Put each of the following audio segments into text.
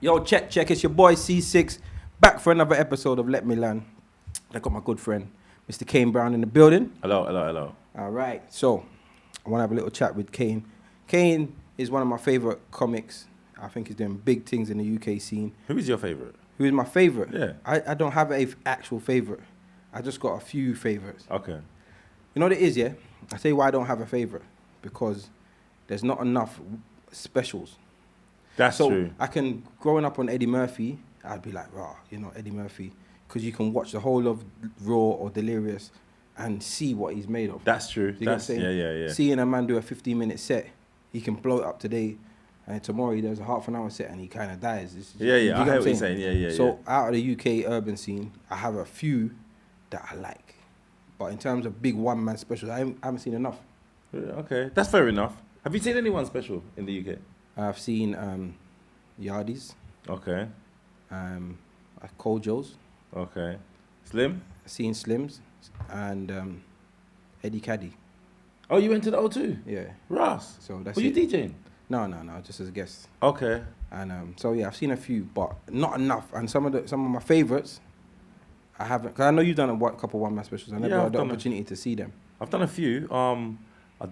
Yo, check. It's your boy C6 back for another episode of Let Me Learn. I got my good friend, Mr. Kane Brown in the building. Hello. All right. So, I want to have a little chat with Kane. Kane is one of my favorite comics. I think he's doing big things in the UK scene. Who is your favorite? Who is my favorite? Yeah. I don't have an actual favorite. I just got a few favorites. Okay. You know what it is, yeah? I say why I don't have a favorite. Because there's not enough specials. That's true. I can, growing up on Eddie Murphy, I'd be like, rah, Eddie Murphy. Because you can watch the whole of Raw or Delirious and see what he's made of. That's true. You know what I'm saying? Yeah. Seeing a man do a 15-minute set, he can blow it up today, and tomorrow he does a half an hour set and he kind of dies. Yeah. I hear what you're saying. Yeah. So out of the UK urban scene, I have a few that I like. But in terms of big one-man specials, I haven't seen enough. Yeah, okay, that's fair enough. Have you seen anyone special in the UK? I've seen Yardies, Okay. Kojo's, Okay. Slim? I've seen Slims, and Eddie Caddy. Oh, you went to the O2? Yeah. Ross. So that's Were you it. DJing? No, just as a guest. Okay. And so yeah, I've seen a few, but not enough. And some of my favorites, I haven't. Cause I know you've done a couple one-man specials. I never had the opportunity to see them. I've done a few. I've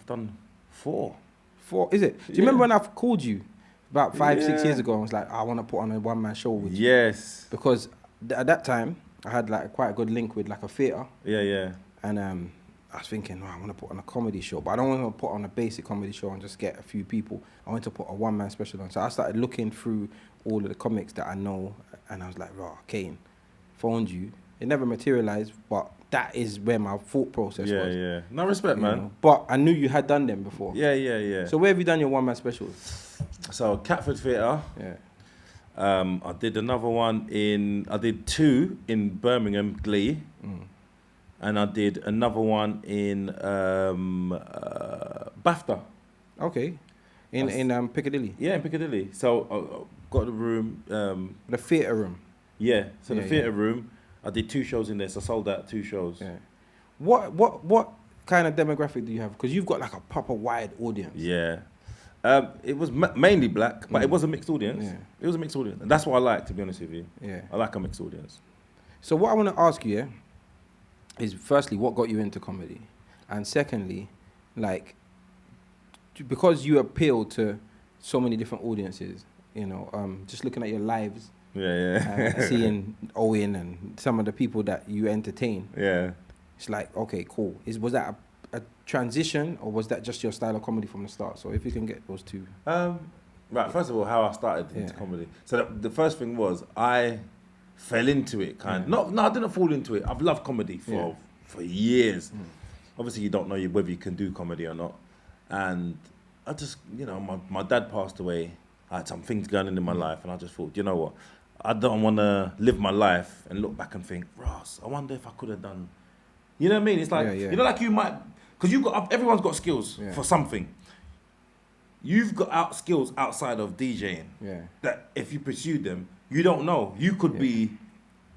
done 4. 4, is it? Do you remember when I've called you about 5-6 years ago? I was like, I want to put on a one-man show with you. Yes. Because at that time, I had like quite a good link with like a theatre. Yeah. And I was thinking, I want to put on a comedy show, but I don't want to put on a basic comedy show and just get a few people. I want to put a one-man special on. So I started looking through all of the comics that I know, and I was like, Kane, phoned you. It never materialized, but that is where my thought process was. Yeah. No respect, man. But I knew you had done them before. Yeah. So where have you done your one-man specials? So Catford Theatre. Yeah. I did another one I did 2 in Birmingham, Glee. And I did another one in BAFTA. Okay. In Piccadilly? Yeah, in Piccadilly. So I got the room. The theatre room? Yeah, so the theatre room. I did 2 shows in there, so I sold out 2 shows. Yeah. What kind of demographic do you have? Because you've got like a proper wide audience. Yeah. It was mainly black, but it was a mixed audience. Yeah. It was a mixed audience. And that's what I like, to be honest with you. Yeah. I like a mixed audience. So what I want to ask you, is firstly, what got you into comedy? And secondly, like, because you appeal to so many different audiences, just looking at your lives, seeing Owen and some of the people that you entertain, it's like, okay, cool. Was that a transition, or was that just your style of comedy from the start? So if you can get those two. Right, first of all, how I started into comedy. So the first thing was I fell into it, kind of. No, I didn't fall into it. I've loved comedy for years. Obviously, you don't know whether you can do comedy or not. And I just, my dad passed away. I had some things going on in my life, and I just thought, you know what? I don't want to live my life and look back and think, Ross, I wonder if I could have done. You know what I mean? It's like, like you might, because everyone's got skills for something. You've got skills outside of DJing. Yeah. That if you pursue them, you don't know. You could be.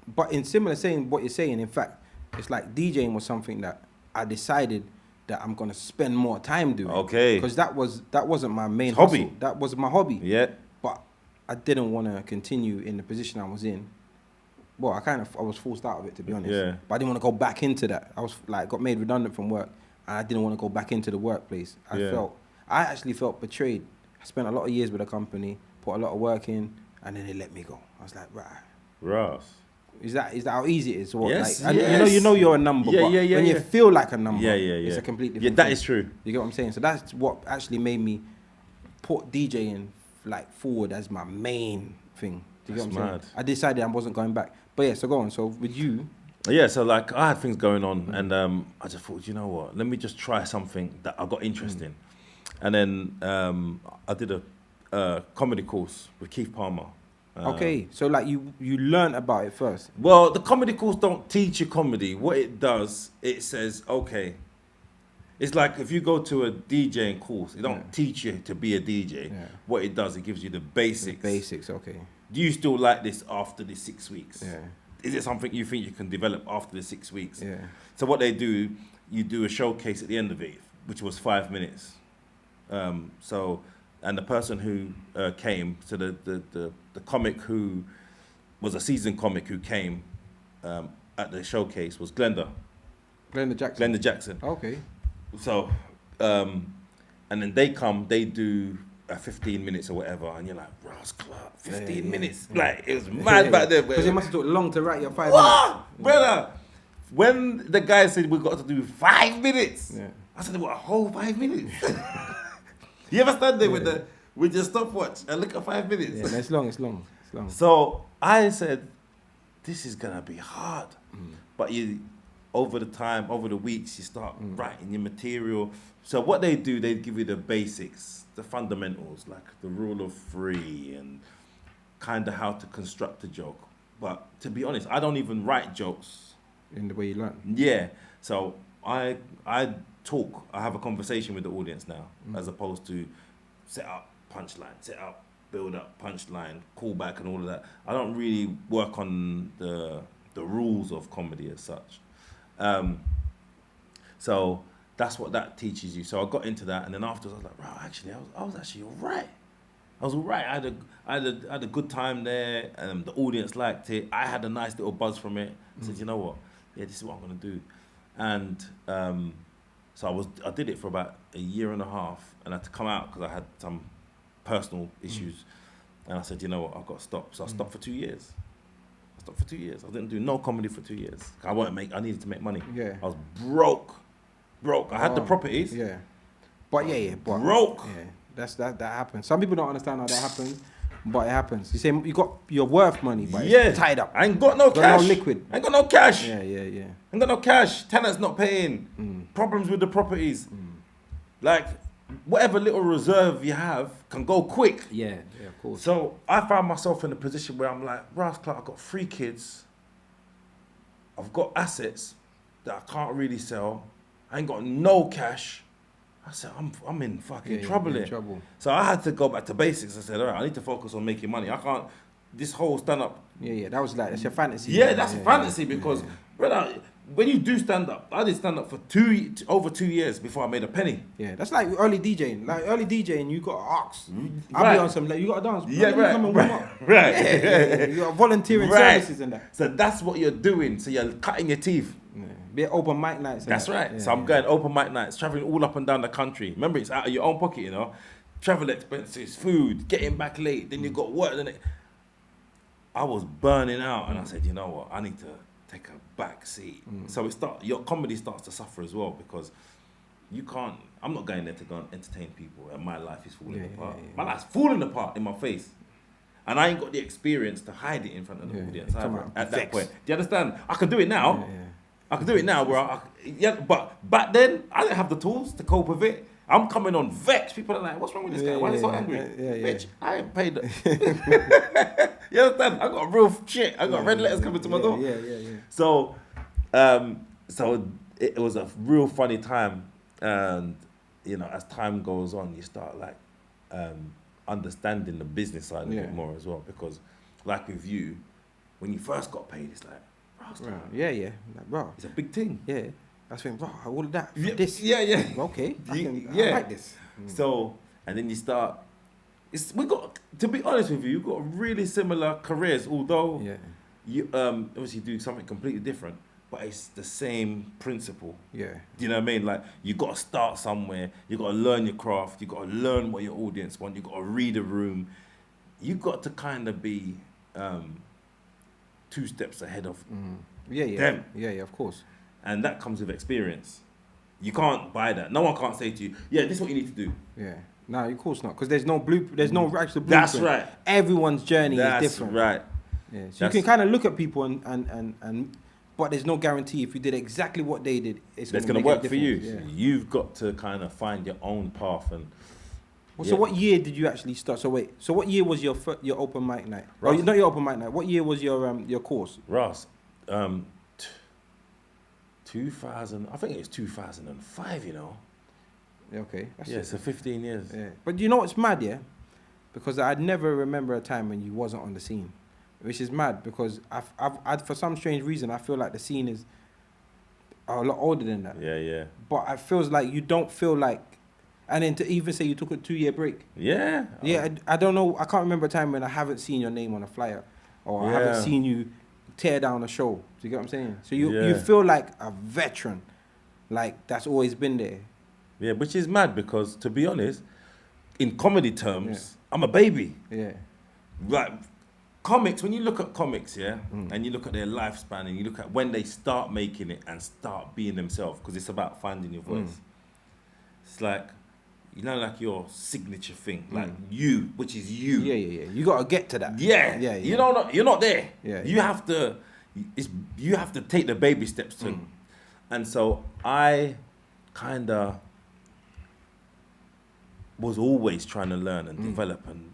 But in similar saying what you're saying, in fact, it's like DJing was something that I decided that I'm gonna spend more time doing. Okay. Because that wasn't my main hobby. Hustle. That was my hobby. Yeah. But I didn't want to continue in the position I was in. Well, I was forced out of it, to be honest. Yeah. But I didn't want to go back into that. I was like, got made redundant from work, and I didn't want to go back into the workplace. I actually felt betrayed. I spent a lot of years with a company, put a lot of work in, and then they let me go. I was like, right. Ross. Is that how easy it is? What, yes, like, you know you're a number, but when you feel like a number, it's a completely different that thing. is true. You get what I'm saying? So that's what actually made me put DJing like forward as my main thing. Do you get what I'm saying? I decided I wasn't going back. But yeah, so go on. So with you. Yeah, so like I had things going on, and I just thought, you know what? Let me just try something that I got interest in. And then I did a comedy course with Keith Palmer. Okay, so like you learned about it first. Well, the comedy course don't teach you comedy. What it does, it says, okay. It's like if you go to a DJing course, it don't teach you to be a DJ. Yeah. What it does, it gives you the basics. The basics, okay. Do you still like this after the 6 weeks? Yeah. Is it something you think you can develop after the 6 weeks? Yeah. So what they do, you do a showcase at the end of it, which was 5 minutes. and the person who came, so the comic who was a seasoned comic who came at the showcase was Glenda Jackson. Okay. So, and then they do 15 minutes or whatever, and you're like, Ross Clark, 15 minutes. Like, it was mad back then. Because it must have took long to write your 5 what? minutes. Brother, when the guy said we got to do 5 minutes, I said, what, a whole 5 minutes? You ever stand there with your stopwatch and look at 5 minutes? Yeah, it's long. So I said, this is gonna be hard. But over the weeks, you start writing your material. So what they do, they give you the basics, the fundamentals, like the rule of three and kind of how to construct a joke. But to be honest, I don't even write jokes. In the way you learn. Yeah. So I talk, I have a conversation with the audience now, as opposed to set up, punchline, build up, punchline, callback and all of that. I don't really work on the rules of comedy as such. So that's what that teaches you. So I got into that, and then afterwards I was like, wow, actually, I was actually all right. I was all right. I had a good time there, and the audience liked it. I had a nice little buzz from it. I said, you know what? Yeah, this is what I'm gonna do. And so I did it for about a year and a half, and I had to come out because I had some personal issues. And I said, you know what? I've got to stop. So I stopped for 2 years. I didn't do no comedy for 2 years. I needed to make money. Yeah. I was broke. I had the properties. Yeah. But but broke. Yeah. That happens. Some people don't understand how that happens, but it happens. You say you got your worth money, but it's tied up. I ain't got no cash. No liquid. I ain't got no cash. Yeah. I ain't got no cash. Tenants not paying. Problems with the properties. Like, whatever little reserve you have can go quick. Yeah, of course. So I found myself in a position where I'm like, Ross Clark, I've got 3 kids. I've got assets that I can't really sell. I ain't got no cash. I said, I'm in fucking trouble here. So I had to go back to basics. I said, all right, I need to focus on making money. I can't, this whole stand-up. Yeah, that's your fantasy. Yeah, that's fantasy because, brother, when you do stand-up, I did stand-up for over 2 years before I made a penny. Yeah, that's like early DJing. Like early DJing, you got to ask. I'll be on some, you got to dance. Yeah, right. Come and warm up. Right. Yeah. You got volunteering services and that. So that's what you're doing. So you're cutting your teeth. Yeah. Be open mic nights. That's right. Yeah, so I'm going open mic nights, traveling all up and down the country. Remember, it's out of your own pocket, you know. Travel expenses, food, getting back late, then you got work. I was burning out, and I said, you know what? I need to take a back seat. So your comedy starts to suffer as well because you can't. I'm not going there to go and entertain people, and my life is falling apart. My life's falling apart in my face. And I ain't got the experience to hide it in front of the audience at that point. Do you understand? I can do it now. I can do it now but back then I didn't have the tools to cope with it. I'm coming on vexed. People are like, what's wrong with this guy? Why is he so angry? Bitch, I ain't paid it. You understand? I got real shit. I got red letters coming to my door. So it was a real funny time. And, you know, as time goes on, you start like understanding the business side a bit more as well. Because like with you, when you first got paid, it's like, bro, like, bro, it's a big thing. Yeah, I was thinking, bro, all of that for this. Okay, I like this. So, and then you start. We got, to be honest with you, you've got really similar careers, although you obviously do something completely different, but it's the same principle. Yeah. Do you know what I mean? Like, you got to start somewhere. You got to learn your craft. You got to learn what your audience want. You got to read a room. You got to kind of be 2 steps ahead of them. Yeah, of course. And that comes with experience. You can't buy that. No one can't say to you, yeah, this is what you need to do. Yeah. No, of course not. Because there's no actual blueprint. That's right. Everyone's journey is different. That's right. Yeah. So you can kind of look at people and but there's no guarantee if you did exactly what they did, it's going to work for you. Yeah. You've got to kind of find your own path. And so what year did you actually start? So what year was your open mic night? Ross, not your open mic night. What year was your course? Ross, 2000. I think it was 2005. You know. Okay. So 15 years. Yeah. But you know what's mad, yeah? Because I'd never remember a time when you wasn't on the scene, which is mad because I've for some strange reason I feel like the scene is a lot older than that. Yeah. But it feels like you don't feel like And then to even say you took a 2-year break. Yeah. Yeah, I don't know. I can't remember a time when I haven't seen your name on a flyer, or I haven't seen you tear down a show. Do you get what I'm saying? So you feel like a veteran, like that's always been there. Yeah, which is mad because, to be honest, in comedy terms, I'm a baby. Yeah. Like, comics, when you look at comics, and you look at their lifespan and you look at when they start making it and start being themselves, because it's about finding your voice. It's like, you know, like your signature thing, like you, which is you. Yeah. You got to get to that. Yeah. You know, you're not there. Yeah. You have to, you have to take the baby steps to. And so I kind of was always trying to learn and develop and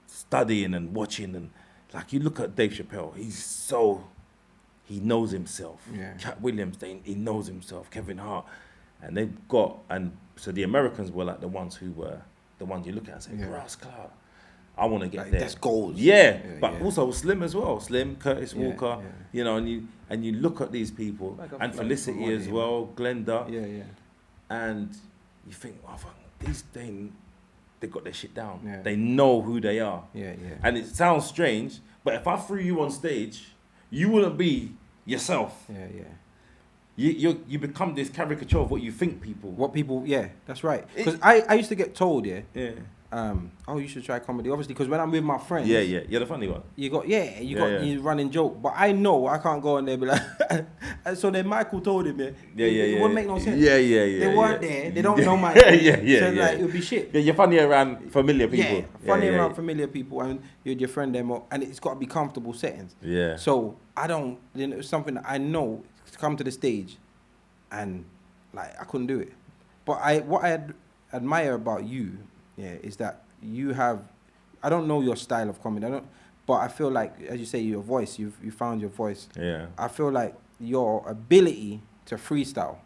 studying and watching, and like you look at Dave Chappelle, he knows himself. Yeah. Cat Williams, he knows himself. Kevin Hart, and they've got, and so the Americans were like the ones who were the ones you look at and say, Ross Clark, I want to get like, there. That's goals. Yeah, but also Slim as well. Slim, Curtis Walker, you know, and you look at these people, like and Felicity as well, Glenda. Yeah. And you think, oh, fuck, they got their shit down. Yeah. They know who they are. Yeah. And it sounds strange, but if I threw you on stage, you wouldn't be yourself. Yeah. You become this caricature of what you think people. That's right. Because I used to get told, Yeah. oh, you should try comedy. Obviously, because when I'm with my friends, You're the funny one. You running joke, but I know I can't go in there and be like. And so then Michael told him, it wouldn't make no sense. They weren't there. They don't know Michael. So like it would be shit. Yeah, you're funny around familiar people. Yeah, funny around familiar people, and you're with your friend them, and it's got to be comfortable settings. Yeah. So I don't. It's something that I know to come to the stage, and like I couldn't do it. But what I admire about you. Yeah, is that you have, I don't know your style of comedy, but I feel like, as you say, your voice, you found your voice. Yeah. I feel like your ability to freestyle.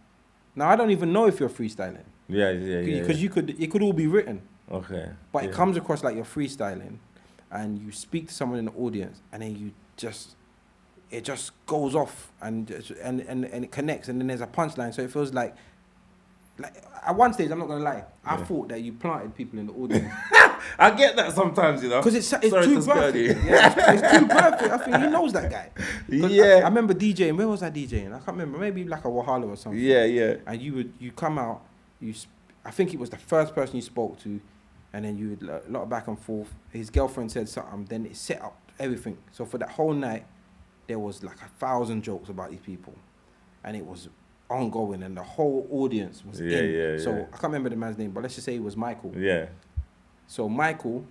Now, I don't even know if you're freestyling. Yeah. Because it could all be written. Okay. But it comes across like you're freestyling, and you speak to someone in the audience, and then it just goes off, and it connects, and then there's a punchline, so it feels like at one stage, I'm not gonna lie, I thought that you planted people in the audience. I get that sometimes, you know, because it's too perfect. It's too perfect. I think he knows that guy. I remember DJing. Where was I DJing? I can't remember. Maybe like a Wahala or something. Yeah. And you come out. I think it was the first person you spoke to, and then you would a lot of back and forth. His girlfriend said something. Then it set up everything. So for that whole night, there was like 1,000 jokes about these people, and it was ongoing, and the whole audience was in. So I can't remember the man's name, but let's just say it was Michael. Yeah. So Michael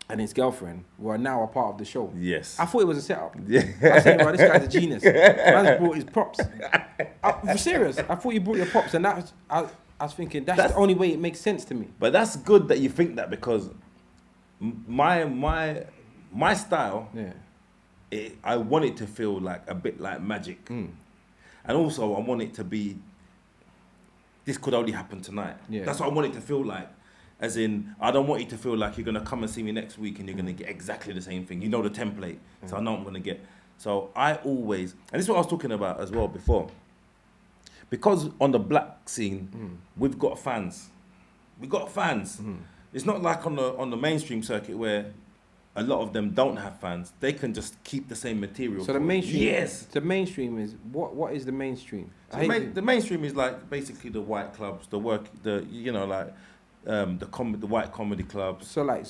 and his girlfriend were now a part of the show. Yes. I thought it was a setup. Yeah. I was saying, well, this guy's a genius. Man's brought his props. For serious, I thought you brought your props, and that I was thinking that's the only way it makes sense to me. But that's good that you think that, because my style, I want it to feel like a bit like magic. And also, I want it to be, this could only happen tonight. Yeah. That's what I want it to feel like. As in, I don't want you to feel like you're going to come and see me next week and you're going to get exactly the same thing. You know the template. So I know I'm going to get. So I always, and this is what I was talking about as well before. Because on the black scene, we've got fans. We've got fans. It's not like on the mainstream circuit where a lot of them don't have fans. They can just keep the same material. So the mainstream, yes. The mainstream is what is the mainstream? So the mainstream is like basically the white clubs, the white comedy clubs. So like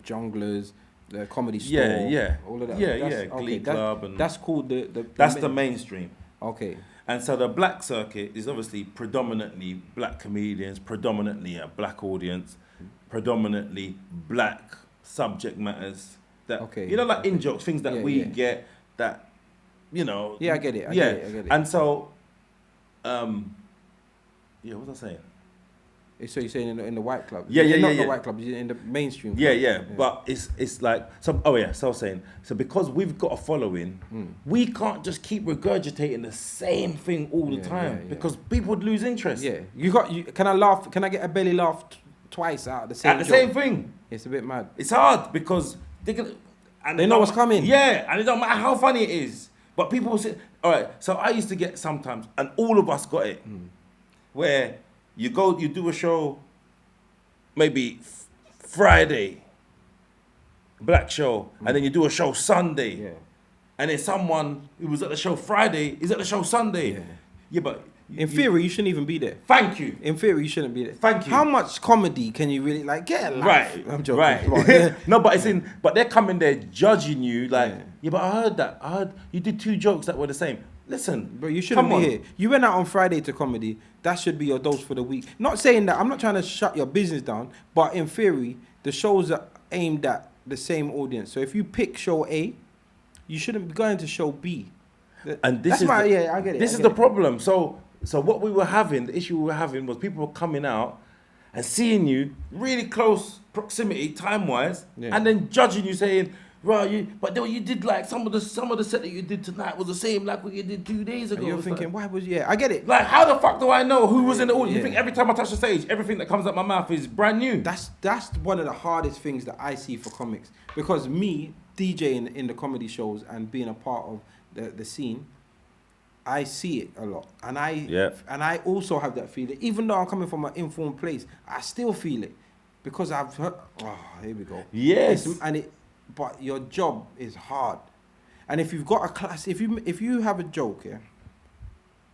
Junglers, the Comedy Store, all of that. Glee Club, and that's called that's the mainstream. Okay. And so the black circuit is obviously predominantly black comedians, predominantly a black audience, predominantly black subject matters that like in jokes, things that we get that I get it. I get it. And so what was I saying? So you're saying in the white club? Not the white club, you're in the mainstream. But it's like so. So I was saying, so because we've got a following, we can't just keep regurgitating the same thing all the time because people would lose interest. Yeah, can I laugh? Can I get a belly laugh twice out of the same? At the same thing. It's a bit mad. It's hard because they know what's coming. Yeah, and it don't matter how funny it is. But people will say, all right. So I used to get sometimes, and all of us got it, where you do a show maybe Friday, black show, and then you do a show Sunday, Yeah. and then someone who was at the show Friday is at the show Sunday. Yeah. Yeah, but In theory, you shouldn't even be there. thank you. In theory, you shouldn't be there. Thank you. How much comedy can you really like get a life? Right, I'm joking. right. But, yeah. No, but it's in. But they're coming there judging you like, Yeah. yeah. But I heard that. I heard you did 2 jokes that were the same. Listen, But you shouldn't come be on. here. You went out on Friday to comedy. That should be your dose for the week. Not saying that. I'm not trying to shut your business down. But in theory, the shows are aimed at the same audience. So if you pick show A, you shouldn't be going to show B. And this That's is why, the, yeah, I get it. This I is get the it. problem. So what we were having, the issue we were having was people were coming out and seeing you really close proximity time wise, Yeah. and then judging you saying, right, you did like some of the set that you did tonight was the same like what you did 2 days ago. And you're It's thinking, like, why was I get it. like, how the fuck do I know who was in the audience? Yeah. You think every time I touch the stage, everything that comes out my mouth is brand new? That's one of the hardest things that I see for comics, because me DJing in the comedy shows and being a part of the scene, I see it a lot, and I also have that feeling. Even though I'm coming from an informed place, I still feel it because I've heard. Oh, here we go. Yes. But your job is hard, and if you've got a class, if you have a joke, yeah,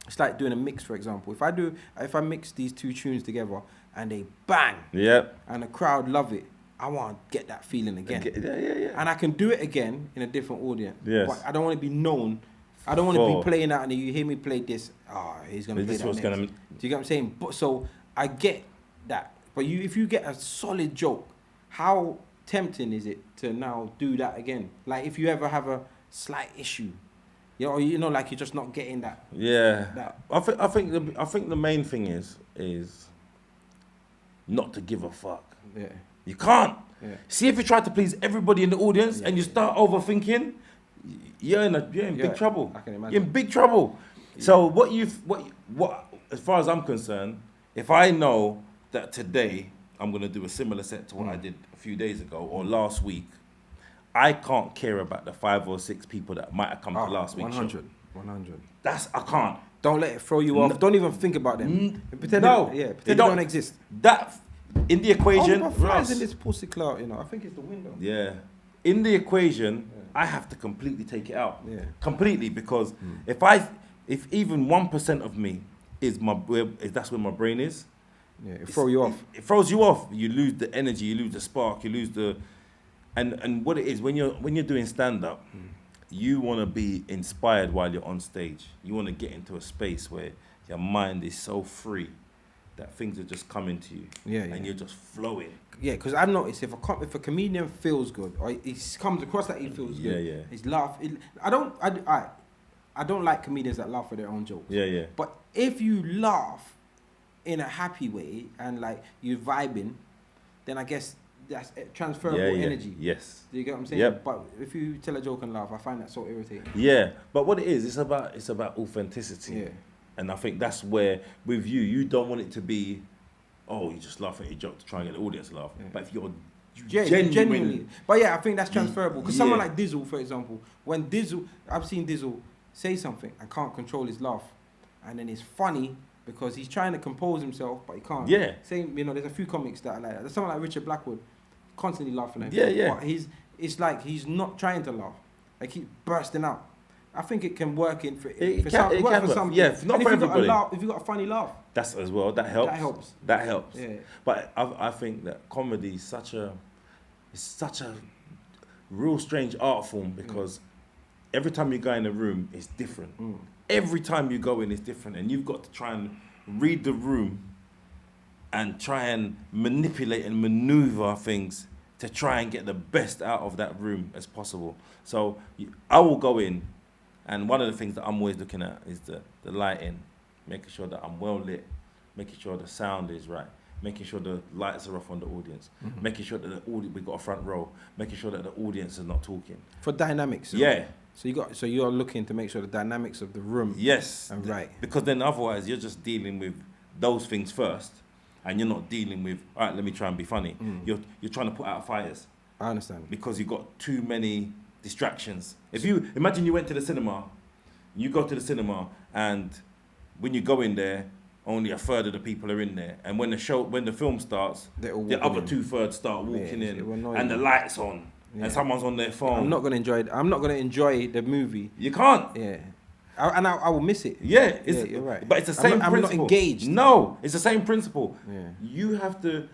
it's like doing a mix, for example. If I mix these 2 tunes together and they bang, Yep. and the crowd love it, I want to get that feeling again. Yeah. And I can do it again in a different audience. Yes. But I don't want to be known. I don't want to be playing out and you hear me play this. He's going to play This that was next. gonna- Do you get what I'm saying? But so I get that. But if you get a solid joke, how tempting is it to now do that again? Like if you ever have a slight issue, or like you're just not getting that. Yeah. That- I think the main thing is not to give a fuck. Yeah. You can't. Yeah. See, if you try to please everybody in the audience and you start overthinking, you're in big trouble. I can imagine. You're in big trouble. Yeah. So what as far as I'm concerned, if I know that today I'm gonna do a similar set to what I did a few days ago or last week, I can't care about the 5 or 6 people that might have come to last week's show. 100. I can't. Don't let it throw you off. Don't even think about them. Pretend they they don't exist. That in the equation, Oh, my flies Russ, in this pussy clout, I think it's the window. yeah. In the equation, I have to completely take it out. Yeah. Completely, because if even 1% of me is that's where my brain is. Yeah, it throw you off. It throws you off. You lose the energy, you lose the spark, you lose the and what it is when you're doing stand up, you want to be inspired while you're on stage. You want to get into a space where your mind is so free that things are just coming to you. Yeah, and you're just flowing. Yeah, because I've noticed if a comedian feels good, or he comes across that he feels good, Yeah. he's laugh. I don't like comedians that laugh at their own jokes. Yeah. But if you laugh in a happy way and like you're vibing, then I guess that's transferable energy. Yes. Do you get what I'm saying? Yep. But if you tell a joke and laugh, I find that so irritating. Yeah, but what it is, it's about authenticity. Yeah. And I think that's where, with you don't want it to be, oh, you just laugh at your joke to try and get the audience to laugh. Yeah. But if you're Genuinely. But yeah, I think that's transferable. Because someone Yeah. like Dizzle, for example, I've seen Dizzle say something and can't control his laugh. And then it's funny because he's trying to compose himself, but he can't. Yeah. Same, there's a few comics that are like that. There's someone like Richard Blackwood, constantly laughing at Yeah, him. yeah. But it's like he's not trying to laugh. Like he's bursting out. I think it can work It for can some work. Yeah, not and for if you got everybody. if you got a funny laugh, that's as well, that helps. That helps. That helps. Yeah. But I think that comedy is such a real strange art form because every time you go in a room, it's different. Every time you go in, it's different. And you've got to try and read the room and try and manipulate and maneuver things to try and get the best out of that room as possible. So I will go in, and one of the things that I'm always looking at is the lighting, making sure that I'm well lit, making sure the sound is right, making sure the lights are off on the audience, making sure that we've got a front row, making sure that the audience is not talking. for dynamics. Yeah. So you're looking to make sure the dynamics of the room. Yes. And right. Because then otherwise you're just dealing with those things first, and you're not dealing with, all right, let me try and be funny. You're trying to put out fires I understand. because you've got too many distractions. If you imagine you went to the cinema, you go to the cinema, and when you go in there, only a third of the people are in there, and when the film starts, They're all the walking other in. 2/3 start walking it will annoy in, and the me. lights on, Yeah. and someone's on their phone. I'm not gonna enjoy it. I'm not gonna enjoy the movie. You can't. Yeah, I will miss it. Yeah, you're right. But it's the same I'm principle. not engaged. No, it's the same principle. Yeah. You have to.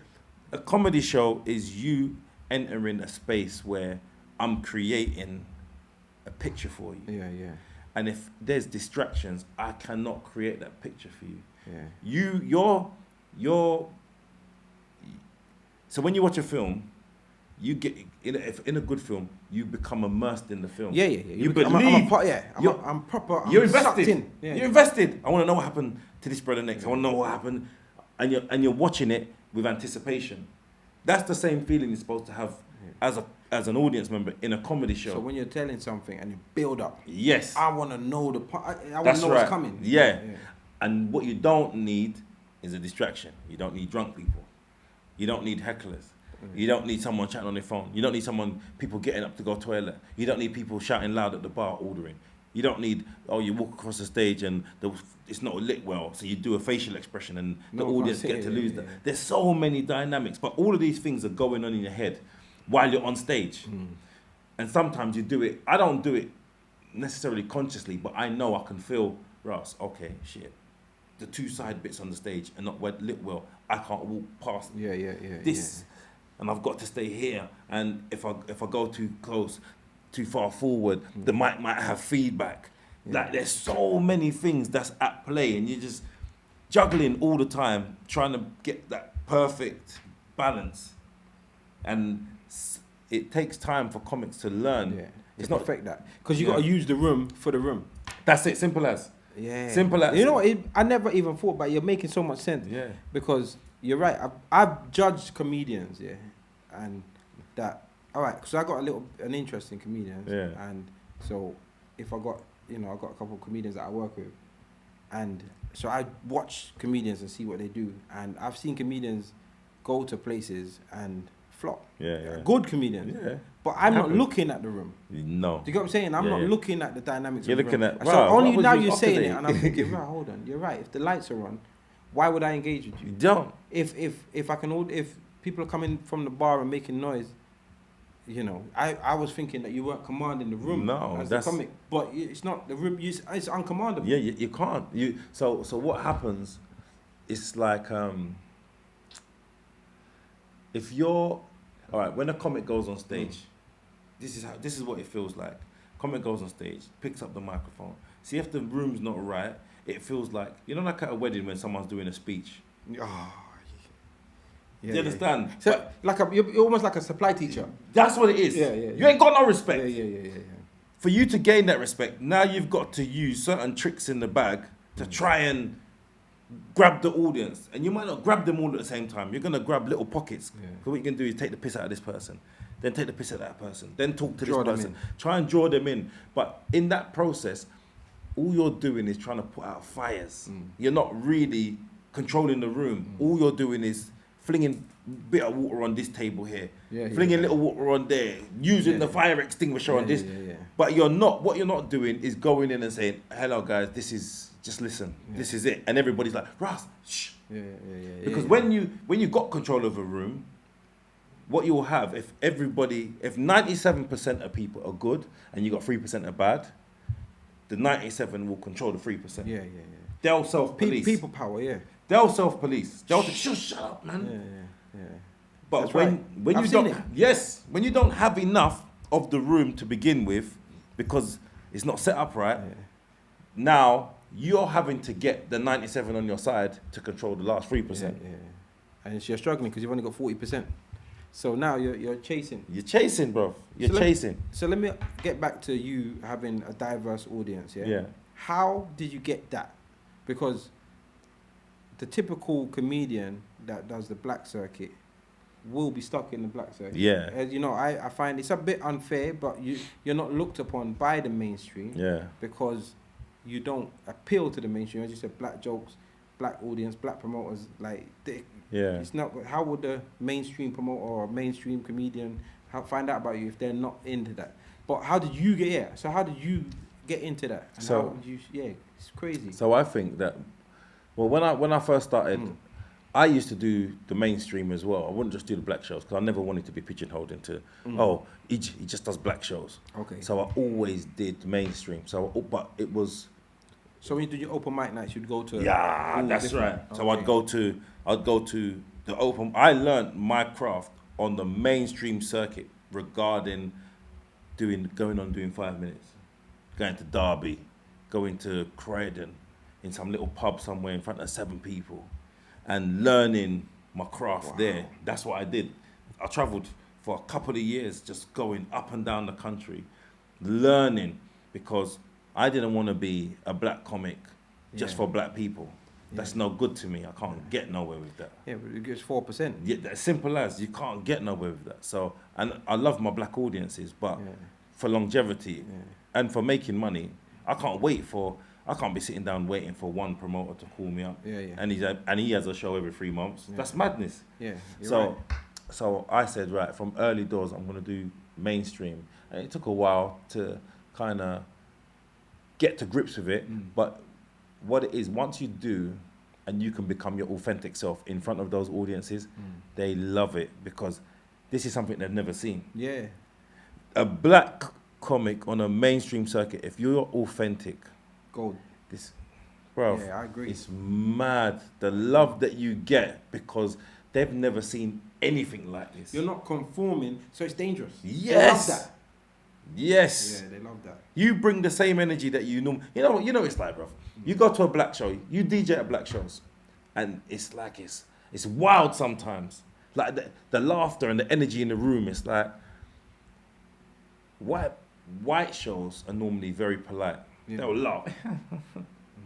A comedy show is you entering a space where I'm creating a picture for you. Yeah. And if there's distractions, I cannot create that picture for you. Yeah. You're. So when you watch a film, you get in a good film, you become immersed in the film. Yeah. You I'm believe. I'm proper. You're I'm sucked invested. in. Yeah. You're invested. I want to know what happened to this brother next. I want to know what happened, and you're watching it with anticipation. That's the same feeling you're supposed to have as an audience member in a comedy show. So when you're telling something and you build up, yes, I want to know the part. I want that's to know right. what's coming. Yeah. And what you don't need is a distraction. You don't need drunk people. You don't need hecklers. You don't need someone chatting on their phone. You don't need people getting up to go to the toilet. You don't need people shouting loud at the bar ordering. You don't need, you walk across the stage and it's not lit well, so you do a facial expression and the audience get to lose that. There's so many dynamics, but all of these things are going on in your head while you're on stage. And sometimes you do it, I don't do it necessarily consciously, but I know I can feel, Ross, okay, shit. The two side bits on the stage are not lit well. I can't walk past this. And I've got to stay here. And if I go too close, too far forward, the mic might have feedback. Like there's so many things that's at play, and you're just juggling all the time, trying to get that perfect balance. And it takes time for comics to learn. Yeah. It's to not perfect that, because you got to use the room for the room. That's it. Simple as. Yeah. Simple as. You know what? I never even thought about it. You're making so much sense. Yeah. Because you're right. I've judged comedians, and that. All right, because I got an interest in comedians. Yeah. And so if I got a couple of comedians that I work with, and so I watch comedians and see what they do, and I've seen comedians go to places and flop. Yeah. Good comedians. Yeah. But I'm not looking at the room. No. Do you get what I'm saying? I'm not Yeah. looking at the dynamics You're of the room. looking at, So wow, only what was now you you're off saying today? it, and I'm thinking, right, hold on, you're right. If the lights are on, why would I engage with you? You don't. If people are coming from the bar and making noise, I was thinking that you weren't commanding the room. No, as that's the comic, but it's not the room. It's uncommandable. Yeah, you can't. So what happens? It's like if you're all right when a comic goes on stage, this is what it feels like. Comic goes on stage, picks up the microphone. See if the room's not right, it feels like like at a wedding when someone's doing a speech. Oh, Do you understand? So you're almost like a supply teacher. That's what it is. Yeah. You ain't got no respect. Yeah. For you to gain that respect, now you've got to use certain tricks in the bag to try and grab the audience. And you might not grab them all at the same time. You're going to grab little pockets. Yeah. So what you can do is take the piss out of this person, then take the piss out of that person, then talk to Draw them this person. in. Try and draw them in. But in that process, all you're doing is trying to put out fires. You're not really controlling the room. All you're doing is flinging bit of water on this table here, flinging little water on there, using the fire extinguisher on this. But what you're not doing is going in and saying, hello guys, this is, just listen, this is it. And everybody's like, Ross, shh. Because when you got control of a room, what you'll have, if 97% of people are good and you got 3% are bad, the 97 will control the 3%. Yeah. They'll self-police. People power, yeah. They'll self-police. They'll say, shut up, man. Yeah. But That's when I've you seen don't, it. yes, when you don't have enough of the room to begin with, because it's not set up right, now you're having to get the 97 on your side to control the last 3%. Yeah. And you're struggling because you've only got 40%. So now you're chasing. You're chasing, bro. You're chasing. So let me get back to you having a diverse audience. Yeah. How did you get that? Because the typical comedian that does the black circuit will be stuck in the black circuit. Yeah. As you know, I find it's a bit unfair, but you're not looked upon by the mainstream. Yeah. Because you don't appeal to the mainstream. As you said, black jokes, black audience, black promoters, it's not. How would the mainstream promoter or mainstream comedian find out about you if they're not into that? But how did you get into that? And So how did you, it's crazy. So I think that Well, when I first started, I used to do the mainstream as well. I wouldn't just do the black shows because I never wanted to be pigeonholed into, oh, he just does black shows. Okay. So I always did mainstream. But it was. So when you did your open mic nights, you'd go to. Yeah, all that's different- right. So okay. I'd go to the open. I learned my craft on the mainstream circuit regarding doing 5 minutes, going to Derby, going to Croydon, in some little pub somewhere in front of 7 people, and learning my craft there. That's what I did. I travelled for a couple of years, just going up and down the country, learning, because I didn't want to be a black comic just for black people. That's no good to me. I can't get nowhere with that. Yeah, but it gives 4%. Yeah, as simple as you can't get nowhere with that. So, and I love my black audiences, but for longevity and for making money, I can't be sitting down waiting for one promoter to call me up. And he has a show every 3 months. That's madness. Yeah. So I said, right, from early doors, I'm going to do mainstream. And it took a while to kind of get to grips with it. But what it is, once you do, and you can become your authentic self in front of those audiences, they love it because this is something they've never seen. Yeah. A black comic on a mainstream circuit, if you're authentic, Gold. Bro, Yeah, I agree. It's mad the love that you get because they've never seen anything like this. You're not conforming, so it's dangerous. Yes. They love that. Yes. Yeah, they love that. You bring the same energy that you know. You know what it's like, bro. You go to a black show, you DJ at black shows, and it's like it's wild sometimes. Like the laughter and the energy in the room. It's like white shows are normally very polite. Yeah. They'll laugh.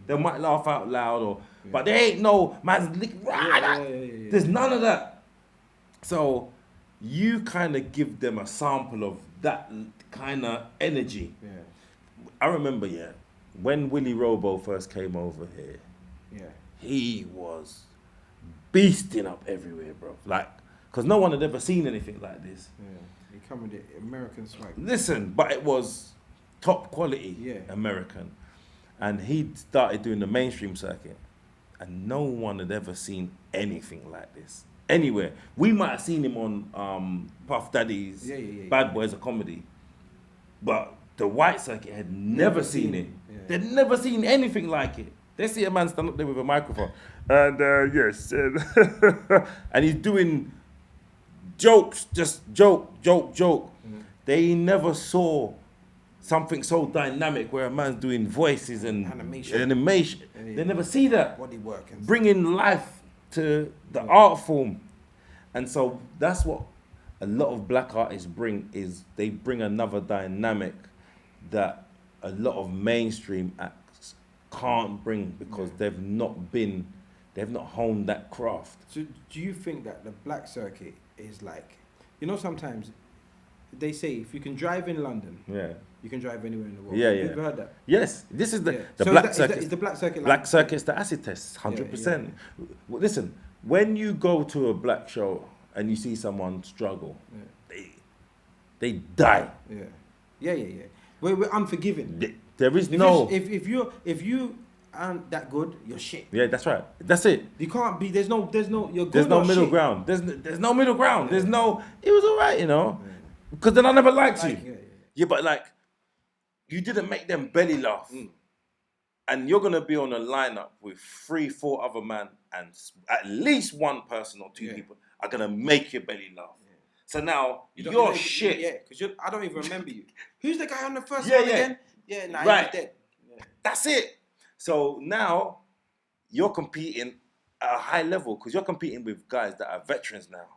They might laugh out loud, but there ain't no man's. There's none of that. So you kind of give them a sample of that kind of energy. Yeah. I remember, when Willie Robo first came over here, he was beasting up everywhere, bro. Like, because no one had ever seen anything like this. Yeah. He come with the American swag. Listen, but it was top quality American. And he started doing the mainstream circuit. And no one had ever seen anything like this. Anywhere. We might have seen him on Puff Daddy's Bad Boys of Comedy. But the white circuit had never seen it. Yeah. They'd never seen anything like it. They see a man stand up there with a microphone. And and he's doing jokes, just joke. They never saw something so dynamic where a man's doing voices and animation. Yeah. They never see that. Body work. Bringing life to the art form. And so that's what a lot of black artists bring, is they bring another dynamic that a lot of mainstream acts can't bring because they've not honed that craft. So do you think that the black circuit is like, sometimes they say if you can drive in London, you can drive anywhere in the world. Have you ever heard that? Yes, this is the so black circuit. Is the black circuit black circuit's the acid test, 100%. Well, listen, when you go to a black show and you see someone struggle, they die. Yeah. We're unforgiving. There is no. If you aren't that good, you're shit. Yeah, that's right. That's it. You can't be. There's no. You're good. There's no or middle shit. ground. There's no middle ground. There's no. It was alright, because then I never liked you. Yeah, but like, you didn't make them belly laugh, and you're gonna be on a lineup with 3-4 other men, and at least one person or two people are gonna make your belly laugh. So now you're shit. Yeah, because I don't even remember you. Who's the guy on the first one again? Yeah, nah, right. He's dead. Yeah. That's it. So now you're competing at a high level because you're competing with guys that are veterans now,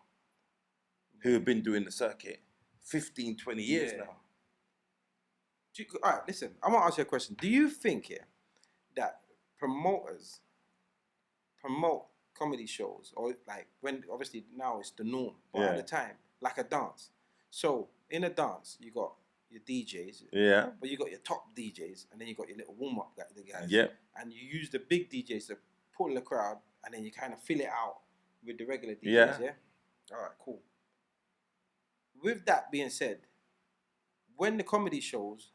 who have been doing the circuit 15, 20 years now. All right, listen, I want to ask you a question. Do you think that promoters promote comedy shows, or like when obviously now it's the norm, but at the time, like a dance? So in a dance, you got your DJs, but you got your top DJs, and then you got your little warm up guys, and you use the big DJs to pull the crowd, and then you kind of fill it out with the regular DJs. All right, cool. With that being said, when the comedy shows,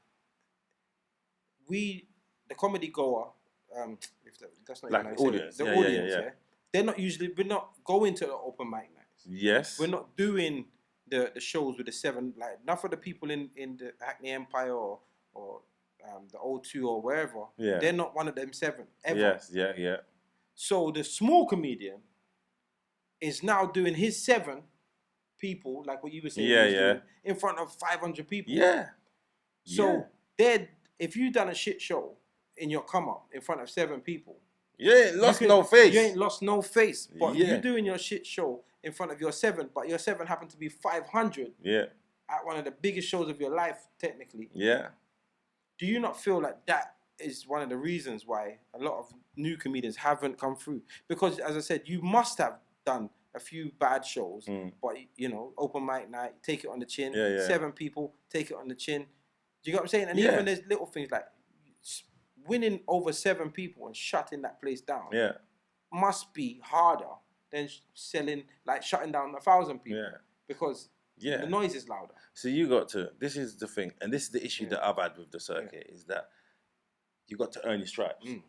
the comedy goer, if that's not Like even how you say it. audience. The Yeah, audience, yeah. they're not usually. We're not going to the open mic nights. Yes. We're not doing the shows with the 7. Like enough of the people in the Hackney Empire or the O2 or wherever. Yeah. They're not one of them 7 ever. Yes. Yeah. So the small comedian is now doing his 7 people, like what you were saying, he was doing, in front of 500 people. Yeah. So if you done a shit show in your come up in front of 7 people, you ain't lost no face. You ain't lost no face. But Yeah. you doing your shit show in front of your 7, but your 7 happened to be 500 at one of the biggest shows of your life, technically. Yeah. Do you not feel like that is one of the reasons why a lot of new comedians haven't come through? Because, as I said, you must have done a few bad shows, but, you know, open mic night, take it on the chin, 7 people, take it on the chin. Do you get what I'm saying? And even there's little things like winning over 7 people and shutting that place down must be harder than shutting down 1,000 people because the noise is louder. So you got to, this is the thing, and this is the issue that I've had with the circuit, is that you got to earn your stripes. You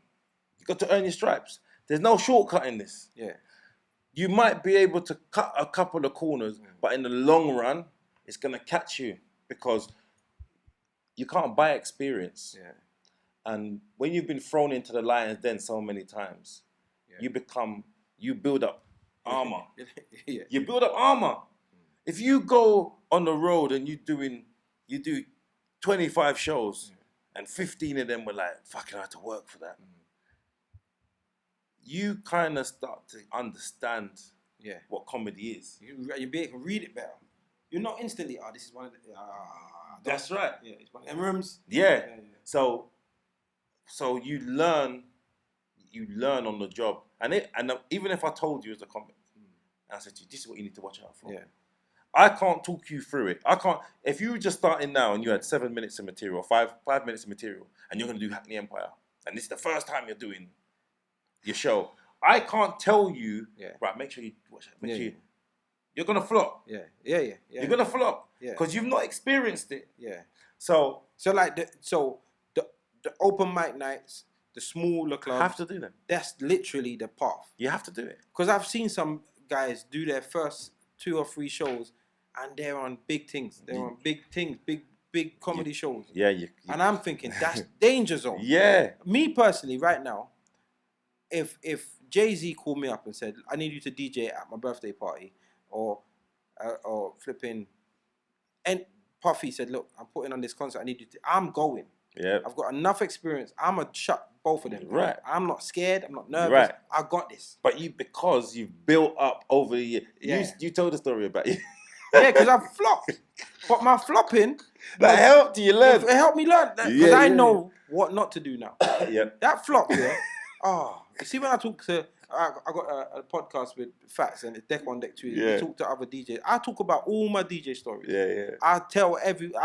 got to earn your stripes. There's no shortcut in this. Yeah. You might be able to cut a couple of corners, but in the long run, it's going to catch you because you can't buy experience. Yeah. And when you've been thrown into the lion's den so many times, you build up armor. You build up armor. If you go on the road and you do 25 shows and 15 of them were like, fucking, I had to work for that. You kind of start to understand what comedy is. You be able to read it better. You're not instantly, this is one of the... That's right. Yeah, it's one of them rooms. Yeah. So you learn on the job. And even if I told you as a comic, and I said to you, this is what you need to watch out for. Yeah. I can't talk you through it. I can't. If you were just starting now and you had 7 minutes of material, five minutes of material, and you're going to do Hackney Empire, and this is the first time you're doing your show, I can't tell you, right, make sure you watch it. You're going to flop. Yeah. You're going to flop. Because you've not experienced it. Yeah. So like the open mic nights, the smaller clubs. Have to do them. That's literally the path. You have to do it. Because I've seen some guys do their first 2 or 3 shows and they're on big things. They're on big things, big comedy shows. Yeah. And I'm thinking, that's danger zone. Yeah. Me personally, right now, if Jay-Z called me up and said, I need you to DJ at my birthday party, or flipping, and Puffy said, look, I'm putting on this concert, I need you to, I'm going. Yeah. I've got enough experience. I'm going to shut both of them. Right. I'm not scared. I'm not nervous. Right. I got this. But because you've built up over the year. Yeah. You told the story about you. Yeah, because I've flopped. But my flopping... That helped you learn. It helped me learn. Because I know what not to do now. Yeah. That flop, you see when I talk to... I got a podcast with Fats and it's Deck 1, Deck 2. Yeah. We talk to other DJs. I talk about all my DJ stories. Yeah. I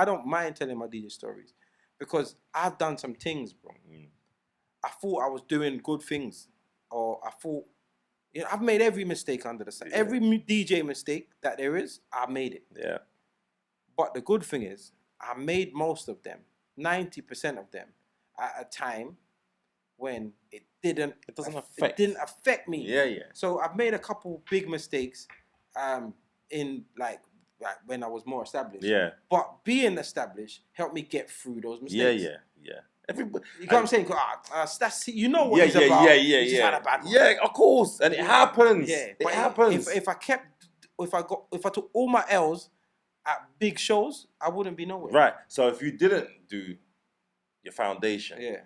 don't mind telling my DJ stories. Because I've done some things, bro. I thought I was doing good things. Or I thought... I've made every mistake under the sun. Yeah. Every DJ mistake that there is, I made it. Yeah. But the good thing is, I made most of them, 90% of them, at a time when it didn't affect me. Yeah. So I've made a couple big mistakes, in like when I was more established. Yeah. But being established helped me get through those mistakes. Yeah. Everybody, you know what I'm saying? That's you know what it's about. Yeah. Just had a bad one. Yeah, of course, and it happens. Yeah, it happens. If I took all my L's at big shows, I wouldn't be nowhere. Right. So if you didn't do your foundation,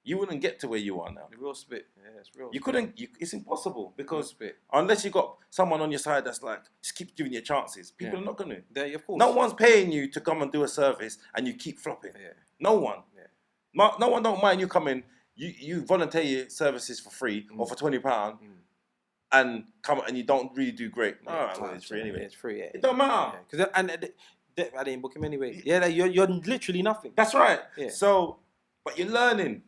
you wouldn't get to where you are now. The real spit. Yeah, it's real. You couldn't. It's impossible because unless you got someone on your side that's like, just keep giving you chances. People are not gonna. Of course. No one's paying you to come and do a service, and you keep flopping. Yeah. No one. Yeah. No one don't mind you coming. You volunteer your services for free or for £20, and come and you don't really do great. It's free anyway. It's free. Yeah. It don't matter. Because I didn't book him anyway. Yeah, you're literally nothing. That's right. Yeah. So, but you're learning.